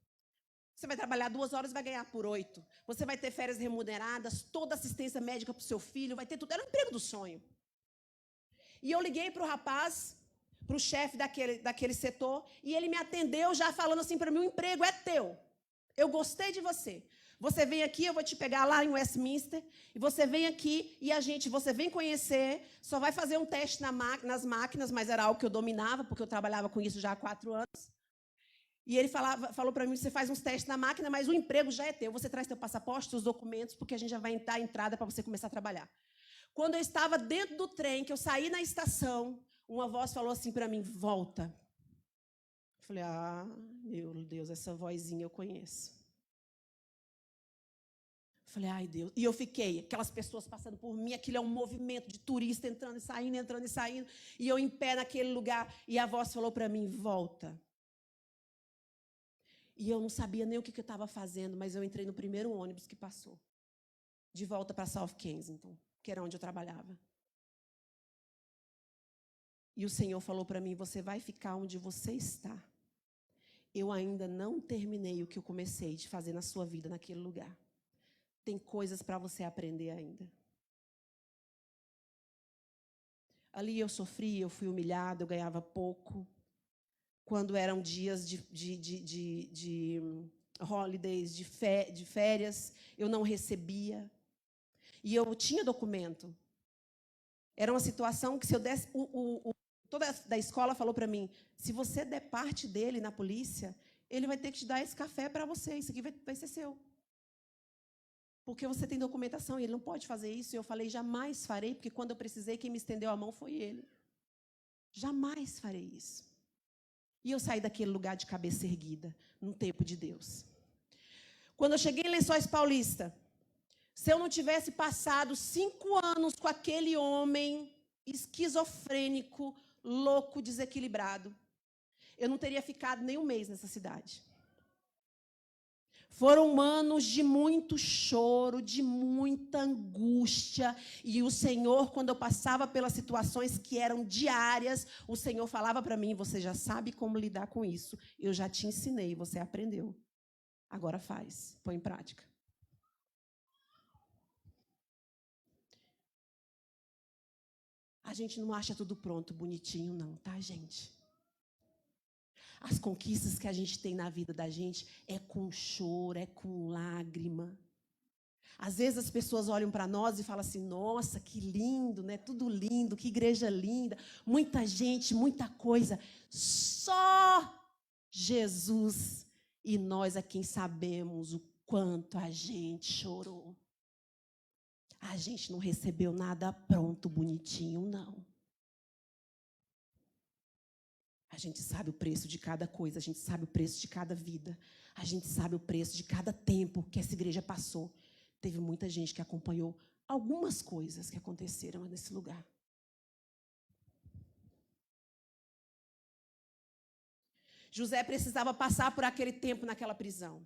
Speaker 1: Você vai trabalhar 2 horas e vai ganhar por 8. Você vai ter férias remuneradas, toda assistência médica para o seu filho, vai ter tudo. Era um emprego do sonho. E eu liguei para o rapaz, para o chefe daquele setor, e ele me atendeu já falando assim para mim, o emprego é teu. Eu gostei de você. Você vem aqui, eu vou te pegar lá em Westminster, e você vem aqui, e você vem conhecer, só vai fazer um teste nas máquinas, mas era algo que eu dominava, porque eu trabalhava com isso já há 4 anos. E ele falou para mim, você faz uns testes na máquina, mas o emprego já é teu. Você traz teu passaporte, seus documentos, porque a gente já vai dar a entrada para você começar a trabalhar. Quando eu estava dentro do trem, que eu saí na estação, uma voz falou assim para mim, volta. Eu falei, meu Deus, essa vozinha eu conheço. Eu falei, ai Deus. E eu fiquei, aquelas pessoas passando por mim, aquilo é um movimento de turista entrando e saindo, entrando e saindo. E eu em pé naquele lugar, e a voz falou para mim, volta. E eu não sabia nem o que eu estava fazendo, mas eu entrei no primeiro ônibus que passou. De volta para South Kensington, que era onde eu trabalhava. E o Senhor falou para mim, você vai ficar onde você está. Eu ainda não terminei o que eu comecei de fazer na sua vida naquele lugar. Tem coisas para você aprender ainda. Ali eu sofri, eu fui humilhada, eu ganhava pouco. Quando eram dias de holidays, de férias, eu não recebia. E eu tinha documento. Era uma situação que se eu desse... Toda da escola falou para mim, se você der parte dele na polícia, ele vai ter que te dar esse café para você, isso aqui vai ser seu. Porque você tem documentação e ele não pode fazer isso. E eu falei, jamais farei, porque quando eu precisei, quem me estendeu a mão foi ele. Jamais farei isso. E eu saí daquele lugar de cabeça erguida, no tempo de Deus. Quando eu cheguei em Lençóis Paulista, se eu não tivesse passado 5 anos com aquele homem esquizofrênico, louco, desequilibrado, eu não teria ficado nem 1 mês nessa cidade. Foram anos de muito choro, de muita angústia. E o Senhor, quando eu passava pelas situações que eram diárias, o Senhor falava para mim, você já sabe como lidar com isso. Eu já te ensinei, você aprendeu. Agora faz, põe em prática. A gente não acha tudo pronto, bonitinho, não, tá, gente? As conquistas que a gente tem na vida da gente é com choro, é com lágrima. Às vezes as pessoas olham para nós e falam assim, nossa, que lindo, né? Tudo lindo, que igreja linda, muita gente, muita coisa. Só Jesus e nós é quem sabemos o quanto a gente chorou. A gente não recebeu nada pronto, bonitinho, não. A gente sabe o preço de cada coisa, a gente sabe o preço de cada vida, a gente sabe o preço de cada tempo que essa igreja passou. Teve muita gente que acompanhou algumas coisas que aconteceram nesse lugar. José precisava passar por aquele tempo naquela prisão.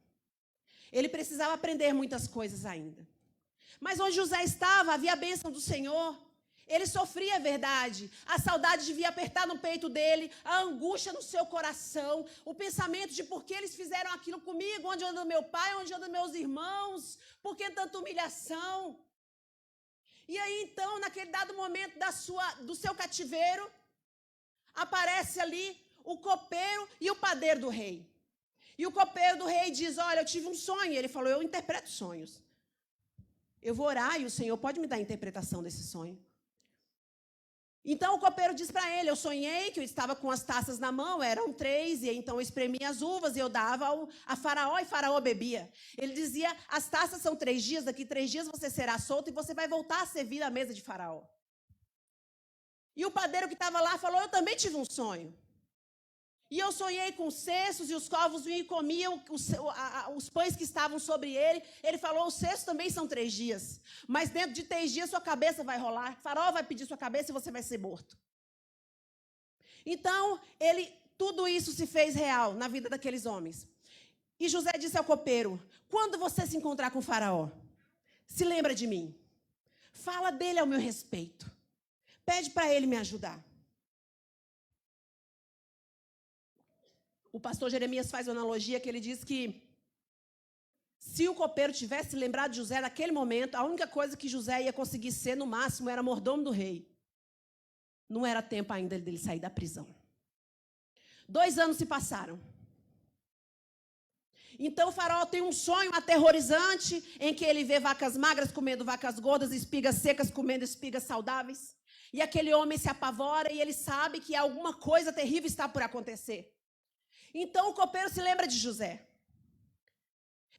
Speaker 1: Ele precisava aprender muitas coisas ainda. Mas onde José estava, havia a bênção do Senhor. Ele sofria a verdade. A saudade devia apertar no peito dele, a angústia no seu coração, o pensamento de por que eles fizeram aquilo comigo, onde anda meu pai, onde andam meus irmãos, por que tanta humilhação? E aí, então, naquele dado momento do seu cativeiro, aparece ali o copeiro e o padeiro do rei. E o copeiro do rei diz, olha, eu tive um sonho. E ele falou, eu interpreto sonhos. Eu vou orar e o Senhor pode me dar a interpretação desse sonho. Então o copeiro diz para ele, eu sonhei que eu estava com as taças na mão, eram 3, e então eu espremia as uvas e eu dava a Faraó e Faraó bebia. Ele dizia, as taças são 3 dias, daqui 3 dias você será solto e você vai voltar a servir à mesa de Faraó. E o padeiro que estava lá falou, eu também tive um sonho. E eu sonhei com cestos e os corvos vinham e comiam os pães que estavam sobre ele. Ele falou, os cestos também são 3 dias. Mas dentro de 3 dias sua cabeça vai rolar. Faraó vai pedir sua cabeça e você vai ser morto. Então, tudo isso se fez real na vida daqueles homens. E José disse ao copeiro, quando você se encontrar com Faraó, se lembra de mim. Fala dele ao meu respeito. Pede para ele me ajudar. O pastor Jeremias faz uma analogia que ele diz que se o copeiro tivesse lembrado de José naquele momento, a única coisa que José ia conseguir ser, no máximo, era mordomo do rei. Não era tempo ainda dele sair da prisão. 2 anos se passaram. Então o faraó tem um sonho aterrorizante em que ele vê vacas magras comendo vacas gordas, espigas secas comendo espigas saudáveis. E aquele homem se apavora e ele sabe que alguma coisa terrível está por acontecer. Então o copeiro se lembra de José.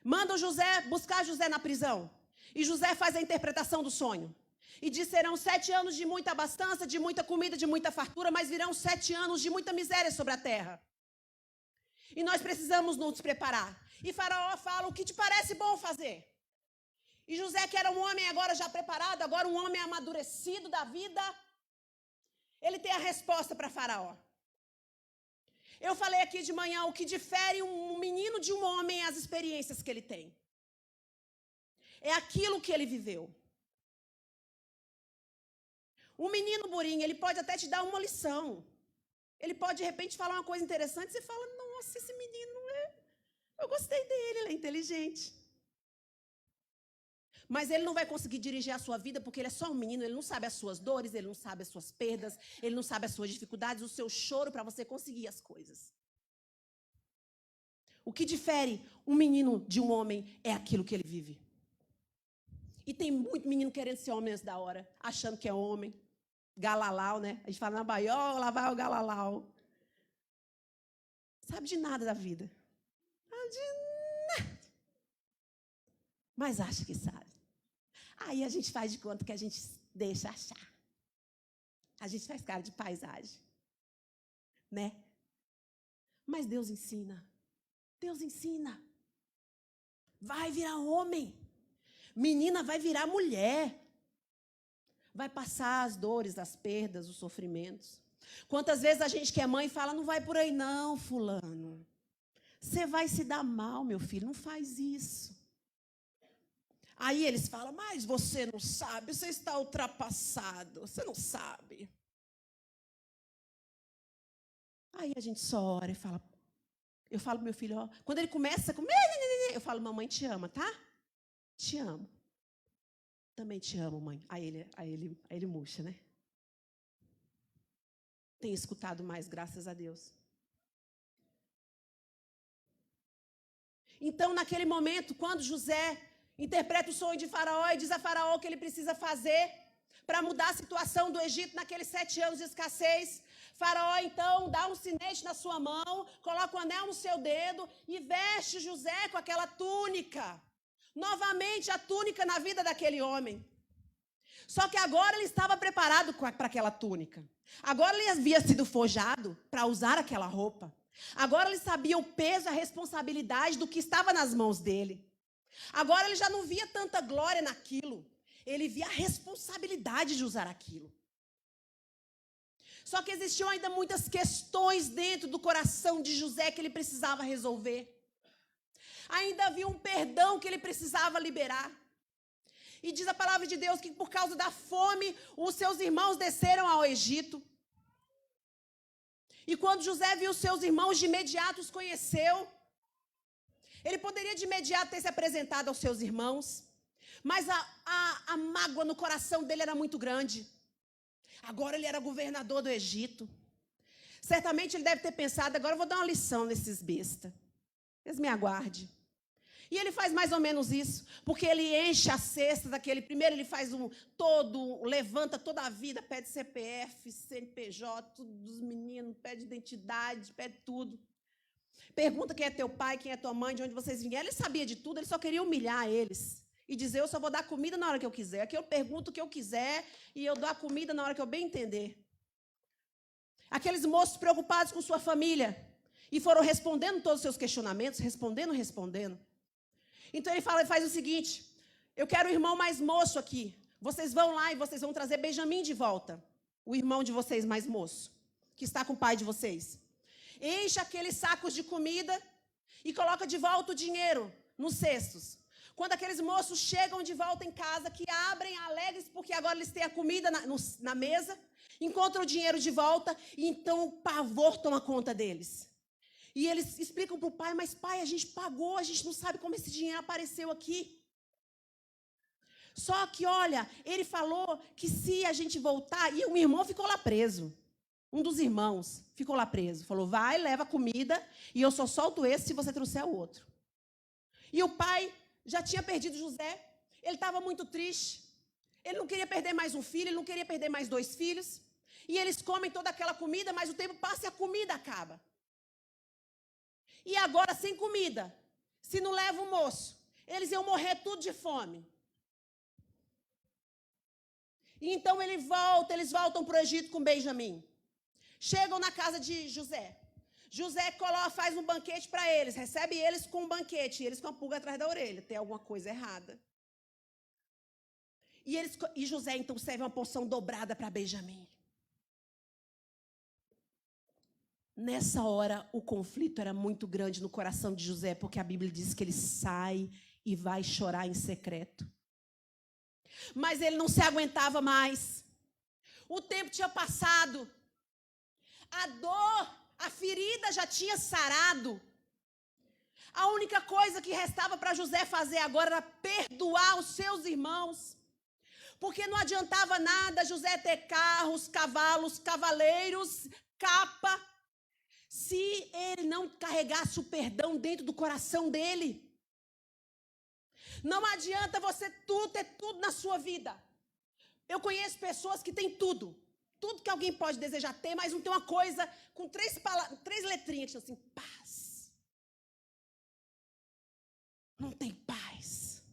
Speaker 1: Manda o José buscar José na prisão. E José faz a interpretação do sonho. E diz, serão 7 anos de muita abastança, de muita comida, de muita fartura, mas virão 7 anos de muita miséria sobre a terra. E nós precisamos nos preparar. E Faraó fala, o que te parece bom fazer? E José, que era um homem agora já preparado, agora um homem amadurecido da vida, ele tem a resposta para Faraó. Eu falei aqui de manhã, o que difere um menino de um homem é as experiências que ele tem. É aquilo que ele viveu. O menino burinho, ele pode até te dar uma lição. Ele pode, de repente, falar uma coisa interessante, você fala, nossa, esse menino eu gostei dele, ele é inteligente. Mas ele não vai conseguir dirigir a sua vida porque ele é só um menino, ele não sabe as suas dores, ele não sabe as suas perdas, ele não sabe as suas dificuldades, o seu choro para você conseguir as coisas. O que difere um menino de um homem é aquilo que ele vive. E tem muito menino querendo ser homem antes da hora, achando que é homem. Galalau, né? A gente fala na Bahia, ó, lá vai o galalau. Sabe de nada da vida. Sabe de nada. Mas acha que sabe. Aí a gente faz de conta que a gente deixa achar. A gente faz cara de paisagem. Né? Mas Deus ensina. Deus ensina. Vai virar homem. Menina vai virar mulher. Vai passar as dores, as perdas, os sofrimentos. Quantas vezes a gente que é mãe fala, não vai por aí não, fulano. Você vai se dar mal, meu filho, não faz isso. Aí eles falam, mas você não sabe, você está ultrapassado, você não sabe. Aí a gente só ora e fala, eu falo pro meu filho, ó, quando ele começa com eu falo, mamãe te ama, tá? Te amo. Também te amo, mãe. Aí ele murcha, né? Tenho escutado mais, graças a Deus. Então, naquele momento, quando José interpreta o sonho de Faraó e diz a Faraó o que ele precisa fazer para mudar a situação do Egito naqueles 7 anos de escassez, Faraó, então, dá um sinete na sua mão, coloca um anel no seu dedo e veste José com aquela túnica. Novamente, a túnica na vida daquele homem. Só que agora ele estava preparado para aquela túnica. Agora ele havia sido forjado para usar aquela roupa. Agora ele sabia o peso, a responsabilidade do que estava nas mãos dele. Agora ele já não via tanta glória naquilo. Ele via a responsabilidade de usar aquilo. Só que existiam ainda muitas questões dentro do coração de José que ele precisava resolver. Ainda havia um perdão que ele precisava liberar. E diz a palavra de Deus que por causa da fome, os seus irmãos desceram ao Egito. E quando José viu seus irmãos, de imediato os conheceu. Ele poderia de imediato ter se apresentado aos seus irmãos. Mas a mágoa no coração dele era muito grande. Agora ele era governador do Egito. Certamente ele deve ter pensado, agora eu vou dar uma lição nesses bestas. Eles me aguardem. E ele faz mais ou menos isso, porque ele enche a cesta daquele. Primeiro ele faz levanta toda a vida, pede CPF, CNPJ, tudo dos meninos, pede identidade, pede tudo. Pergunta quem é teu pai, quem é tua mãe, de onde vocês vieram. Ele sabia de tudo, ele só queria humilhar eles. E dizer, eu só vou dar comida na hora que eu quiser. Aqui eu pergunto o que eu quiser e eu dou a comida na hora que eu bem entender. Aqueles moços preocupados com sua família e foram respondendo todos os seus questionamentos, respondendo. Então ele faz o seguinte, eu quero o irmão mais moço aqui. Vocês vão lá e vocês vão trazer Benjamim de volta. O irmão de vocês mais moço, que está com o pai de vocês. Enche aqueles sacos de comida e coloca de volta o dinheiro nos cestos. Quando aqueles moços chegam de volta em casa, que abrem alegres porque agora eles têm a comida na mesa, encontram o dinheiro de volta e então o pavor toma conta deles. E eles explicam para o pai, mas pai, a gente pagou, a gente não sabe como esse dinheiro apareceu aqui. Só que, olha, ele falou que se a gente voltar, e um irmão ficou lá preso. Um dos irmãos ficou lá preso. Falou, vai, leva comida e eu só solto esse se você trouxer o outro. E o pai já tinha perdido José. Ele estava muito triste. Ele não queria perder mais um filho, ele não queria perder mais 2 filhos. E eles comem toda aquela comida, mas o tempo passa e a comida acaba. E agora, sem comida, se não leva o moço, eles iam morrer tudo de fome. E então eles voltam para o Egito com Benjamim. Chegam na casa de José. José faz um banquete para eles, recebe eles com um banquete, e eles com a pulga atrás da orelha, tem alguma coisa errada. E José então serve uma porção dobrada para Benjamim. Nessa hora, o conflito era muito grande no coração de José, porque a Bíblia diz que ele sai e vai chorar em secreto. Mas ele não se aguentava mais. O tempo tinha passado. A dor, a ferida já tinha sarado. A única coisa que restava para José fazer agora era perdoar os seus irmãos. Porque não adiantava nada José ter carros, cavalos, cavaleiros, capa, se ele não carregasse o perdão dentro do coração dele. Não adianta você ter tudo na sua vida. Eu conheço pessoas que têm tudo. Tudo que alguém pode desejar ter, mas não tem uma coisa com 3 letrinhas que assim, paz. Não tem paz.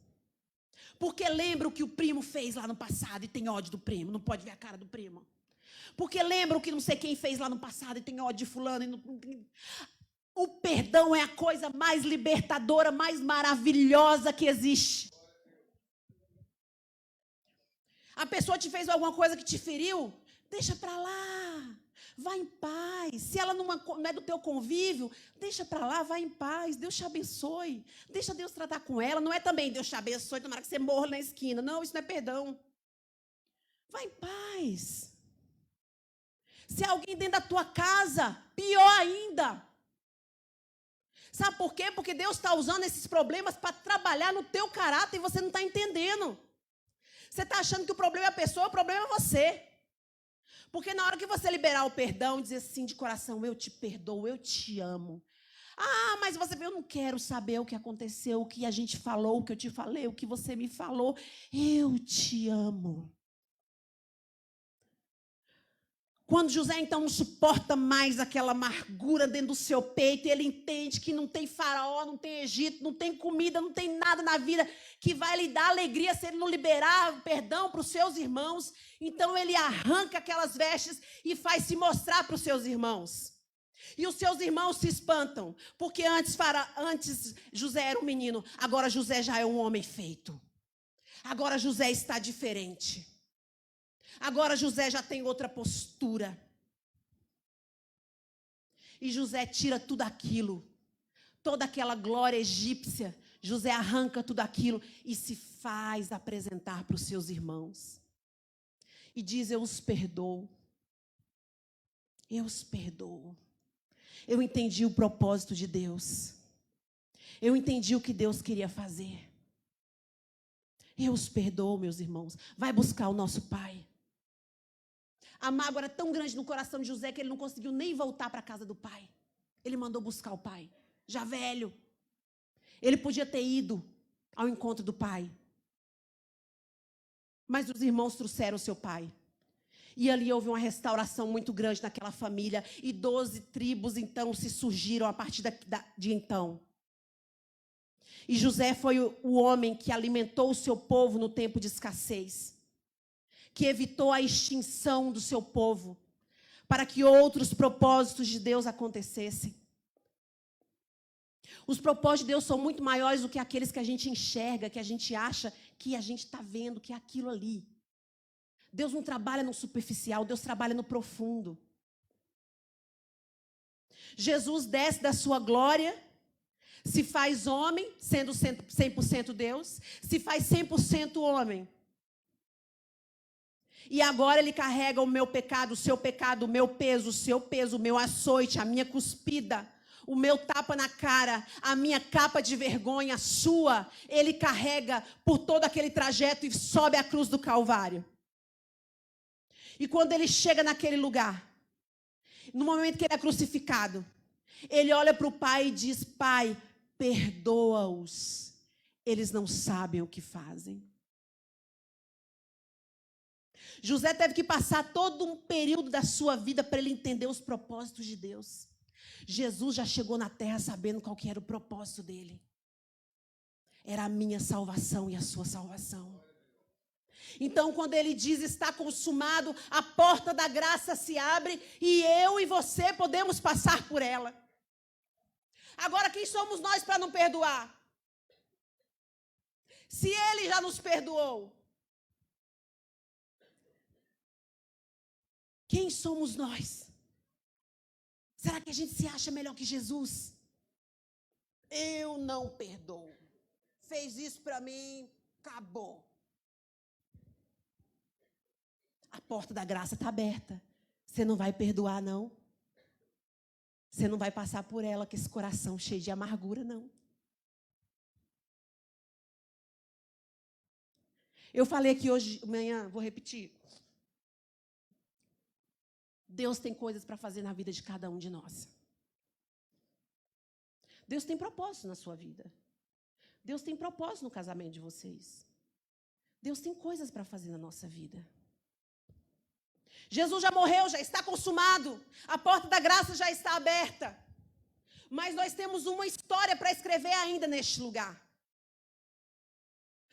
Speaker 1: Porque lembra o que o primo fez lá no passado e tem ódio do primo, não pode ver a cara do primo. Porque lembra o que não sei quem fez lá no passado e tem ódio de fulano. O perdão é a coisa mais libertadora, mais maravilhosa que existe. A pessoa te fez alguma coisa que te feriu, deixa para lá, vai em paz. Se ela não é do teu convívio, deixa para lá, vai em paz. Deus te abençoe. Deixa Deus tratar com ela. Não é também Deus te abençoe, tomara que você morra na esquina. Não, isso não é perdão. Vai em paz. Se alguém dentro da tua casa, pior ainda. Sabe por quê? Porque Deus está usando esses problemas para trabalhar no teu caráter e você não está entendendo. Você está achando que o problema é a pessoa, o problema é você. Porque na hora que você liberar o perdão e dizer assim de coração, eu te perdoo, eu te amo. Ah, mas você vê, eu não quero saber o que aconteceu, o que a gente falou, o que eu te falei, o que você me falou. Eu te amo. Quando José, então, não suporta mais aquela amargura dentro do seu peito, e ele entende que não tem faraó, não tem Egito, não tem comida, não tem nada na vida que vai lhe dar alegria se ele não liberar perdão para os seus irmãos. Então, ele arranca aquelas vestes e faz se mostrar para os seus irmãos. E os seus irmãos se espantam, porque antes José era um menino, agora José já é um homem feito. Agora José está diferente. Agora José já tem outra postura. E José tira tudo aquilo, toda aquela glória egípcia. José arranca tudo aquilo e se faz apresentar para os seus irmãos. E diz, eu os perdoo. Eu os perdoo. Eu entendi o propósito de Deus. Eu entendi o que Deus queria fazer. Eu os perdoo, meus irmãos. Vai buscar o nosso pai. A mágoa era tão grande no coração de José que ele não conseguiu nem voltar para a casa do pai. Ele mandou buscar o pai, já velho. Ele podia ter ido ao encontro do pai. Mas os irmãos trouxeram o seu pai. E ali houve uma restauração muito grande naquela família. E 12 tribos, então, se surgiram a partir de então. E José foi o homem que alimentou o seu povo no tempo de escassez. Que evitou a extinção do seu povo, para que outros propósitos de Deus acontecessem. Os propósitos de Deus são muito maiores do que aqueles que a gente enxerga, que a gente acha que a gente está vendo, que é aquilo ali. Deus não trabalha no superficial, Deus trabalha no profundo. Jesus desce da sua glória, se faz homem, sendo 100% Deus, se faz 100% homem. E agora ele carrega o meu pecado, o seu pecado, o meu peso, o seu peso, o meu açoite, a minha cuspida, o meu tapa na cara, a minha capa de vergonha, a sua. Ele carrega por todo aquele trajeto e sobe a cruz do Calvário. E quando ele chega naquele lugar, no momento que ele é crucificado, ele olha para o Pai e diz, Pai, perdoa-os, eles não sabem o que fazem. José teve que passar todo um período da sua vida para ele entender os propósitos de Deus. Jesus já chegou na terra sabendo qual que era o propósito dele. Era a minha salvação e a sua salvação. Então, quando ele diz, está consumado, a porta da graça se abre e eu e você podemos passar por ela. Agora, quem somos nós para não perdoar? Se ele já nos perdoou, quem somos nós? Será que a gente se acha melhor que Jesus? Eu não perdoo. Fez isso para mim, acabou. A porta da graça está aberta. Você não vai perdoar, não. Você não vai passar por ela com esse coração cheio de amargura, não. Eu falei aqui hoje, amanhã, vou repetir. Deus tem coisas para fazer na vida de cada um de nós. Deus tem propósito na sua vida. Deus tem propósito no casamento de vocês. Deus tem coisas para fazer na nossa vida. Jesus já morreu, já está consumado. A porta da graça já está aberta. Mas nós temos uma história para escrever ainda neste lugar.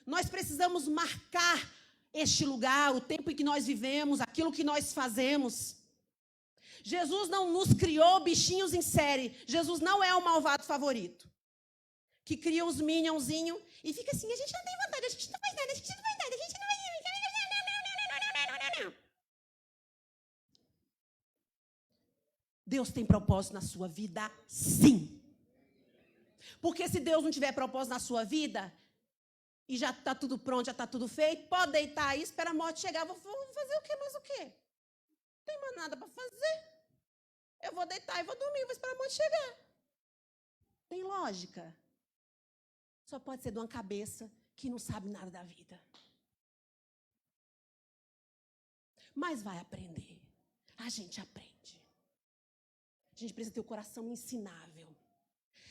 Speaker 1: Nós precisamos marcar este lugar, o tempo em que nós vivemos, aquilo que nós fazemos. Jesus não nos criou bichinhos em série. Jesus não é o malvado favorito. Que cria os minionzinhos e fica assim, a gente não tem vontade, a gente não faz nada, a gente não faz nada, a gente não vai... Deus tem propósito na sua vida, sim. Porque se Deus não tiver propósito na sua vida, e já está tudo pronto, já está tudo feito, pode deitar aí, espera a morte chegar, vou fazer o quê, mais o quê? Não tem mais nada para fazer. Eu vou deitar e vou dormir, vou esperar a morte chegar. Tem lógica? Só pode ser de uma cabeça que não sabe nada da vida. Mas vai aprender. A gente aprende. A gente precisa ter o coração ensinável.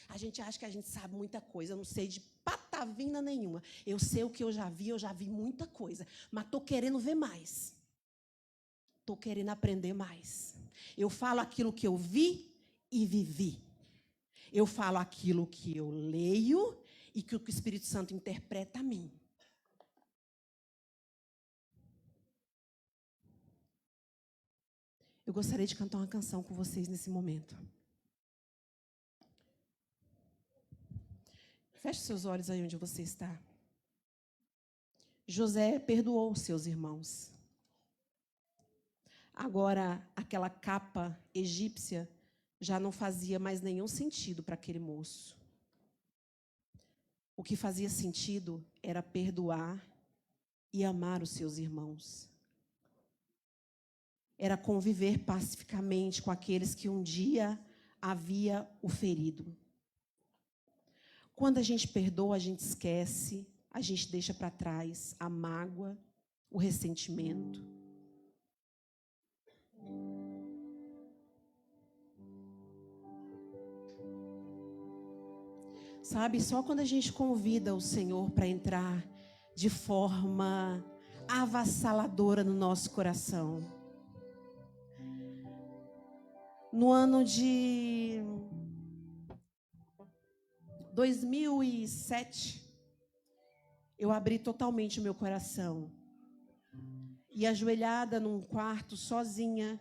Speaker 1: A gente acha que a gente sabe muita coisa. Eu não sei de patavina nenhuma. Eu sei o que eu já vi muita coisa. Mas estou querendo ver mais. Estou querendo aprender mais. Eu falo aquilo que eu vi e vivi. Eu falo aquilo que eu leio e que o Espírito Santo interpreta a mim. Eu gostaria de cantar uma canção com vocês nesse momento. Feche seus olhos aí onde você está. José perdoou seus irmãos. Agora, aquela capa egípcia já não fazia mais nenhum sentido para aquele moço. O que fazia sentido era perdoar e amar os seus irmãos. Era conviver pacificamente com aqueles que um dia havia o ferido. Quando a gente perdoa, a gente esquece, a gente deixa para trás a mágoa, o ressentimento. Sabe, só quando a gente convida o Senhor para entrar de forma avassaladora no nosso coração. No ano de 2007, eu abri totalmente o meu coração. E ajoelhada num quarto, sozinha,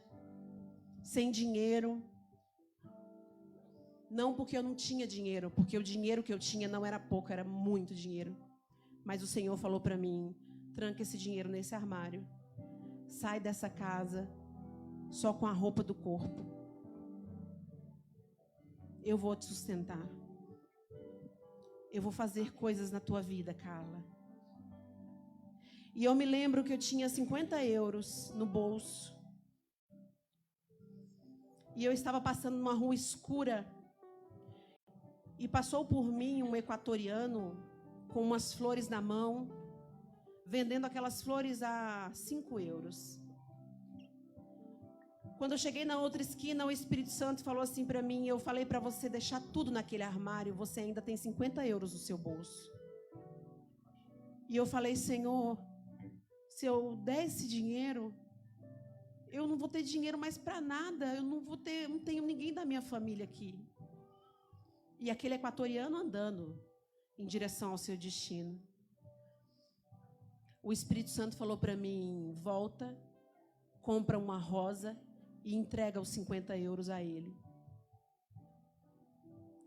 Speaker 1: sem dinheiro. Não porque eu não tinha dinheiro, porque o dinheiro que eu tinha não era pouco, era muito dinheiro. Mas o Senhor falou para mim, tranca esse dinheiro nesse armário. Sai dessa casa só com a roupa do corpo. Eu vou te sustentar. Eu vou fazer coisas na tua vida, Carla. E eu me lembro que eu tinha 50 euros no bolso. E eu estava passando numa rua escura. E passou por mim um equatoriano com umas flores na mão, vendendo aquelas flores a 5 euros. Quando eu cheguei na outra esquina, o Espírito Santo falou assim para mim, eu falei para você deixar tudo naquele armário, você ainda tem 50 euros no seu bolso. E eu falei, Senhor, se eu der esse dinheiro, eu não vou ter dinheiro mais para nada, eu não tenho ninguém da minha família aqui. E aquele equatoriano andando em direção ao seu destino. O Espírito Santo falou para mim, volta, compra uma rosa e entrega os 50 euros a ele.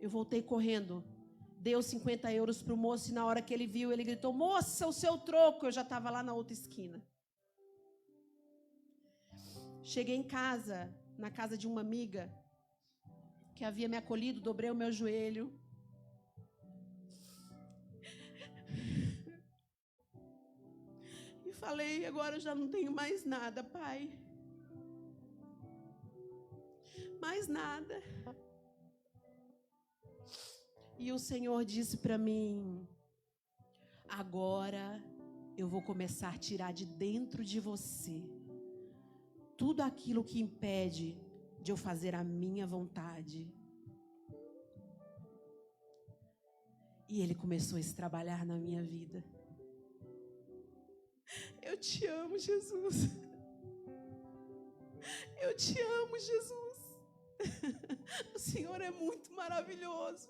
Speaker 1: Eu voltei correndo, dei os 50 euros para o moço e na hora que ele viu, ele gritou, moça, o seu troco. Eu já estava lá na outra esquina. Cheguei em casa, na casa de uma amiga, que havia me acolhido, dobrei o meu joelho. E falei, agora eu já não tenho mais nada, Pai. Mais nada. E o Senhor disse para mim, agora eu vou começar a tirar de dentro de você tudo aquilo que impede de eu fazer a minha vontade. E Ele começou a se trabalhar na minha vida. Eu te amo, Jesus. Eu te amo, Jesus. O Senhor é muito maravilhoso.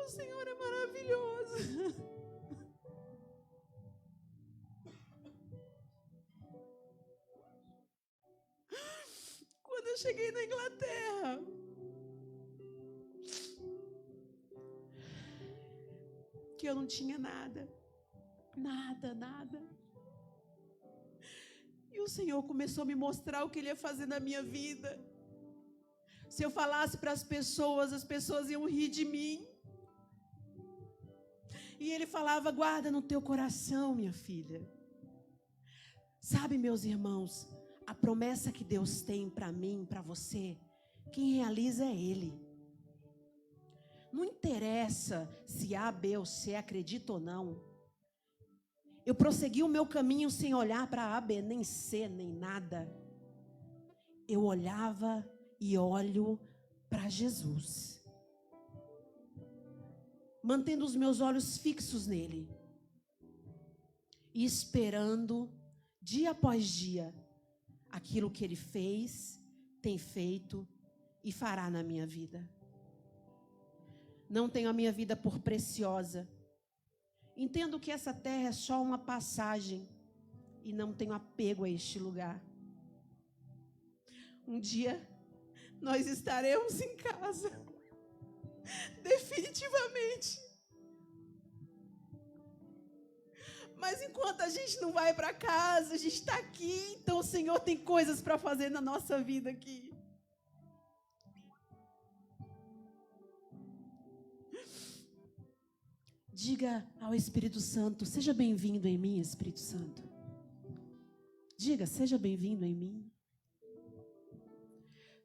Speaker 1: O Senhor é maravilhoso. Quando eu cheguei na Inglaterra, que eu não tinha nada. Nada. E o Senhor começou a me mostrar o que Ele ia fazer na minha vida. Se eu falasse para as pessoas iam rir de mim. E Ele falava, guarda no teu coração, minha filha. Sabe, meus irmãos, A promessa que Deus tem para mim, para você, quem realiza é Ele. Não interessa se A, B ou C acredita ou não. Eu prossegui o meu caminho sem olhar para A, B, nem C, nem nada. Eu olhava e olho para Jesus, mantendo os meus olhos fixos nele e esperando dia após dia aquilo que ele fez, tem feito e fará na minha vida. Não tenho a minha vida por preciosa. Entendo que essa terra é só uma passagem e não tenho apego a este lugar. Um dia nós estaremos em casa, definitivamente. Mas enquanto a gente não vai para casa, a gente está aqui, então o Senhor tem coisas para fazer na nossa vida aqui. Diga ao Espírito Santo, seja bem-vindo em mim, Espírito Santo. Diga, seja bem-vindo em mim.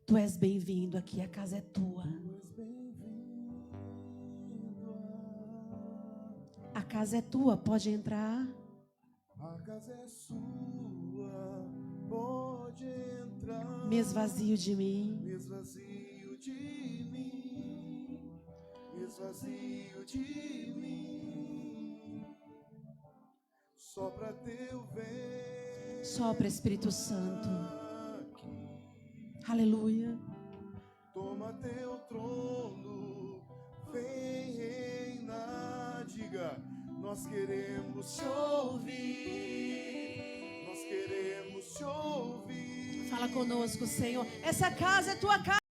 Speaker 1: Tu és bem-vindo aqui, a casa é tua. A casa é tua, pode entrar.
Speaker 3: A casa é sua, pode entrar.
Speaker 1: Me esvazio de mim.
Speaker 3: Me esvazio de mim. Me esvazio de mim. Sopra teu vento.
Speaker 1: Sopra, Espírito Santo. Aleluia.
Speaker 3: Toma teu trono, vem reinar. Diga, nós queremos te ouvir. Nós queremos te ouvir.
Speaker 1: Fala conosco, Senhor. Essa casa é tua casa.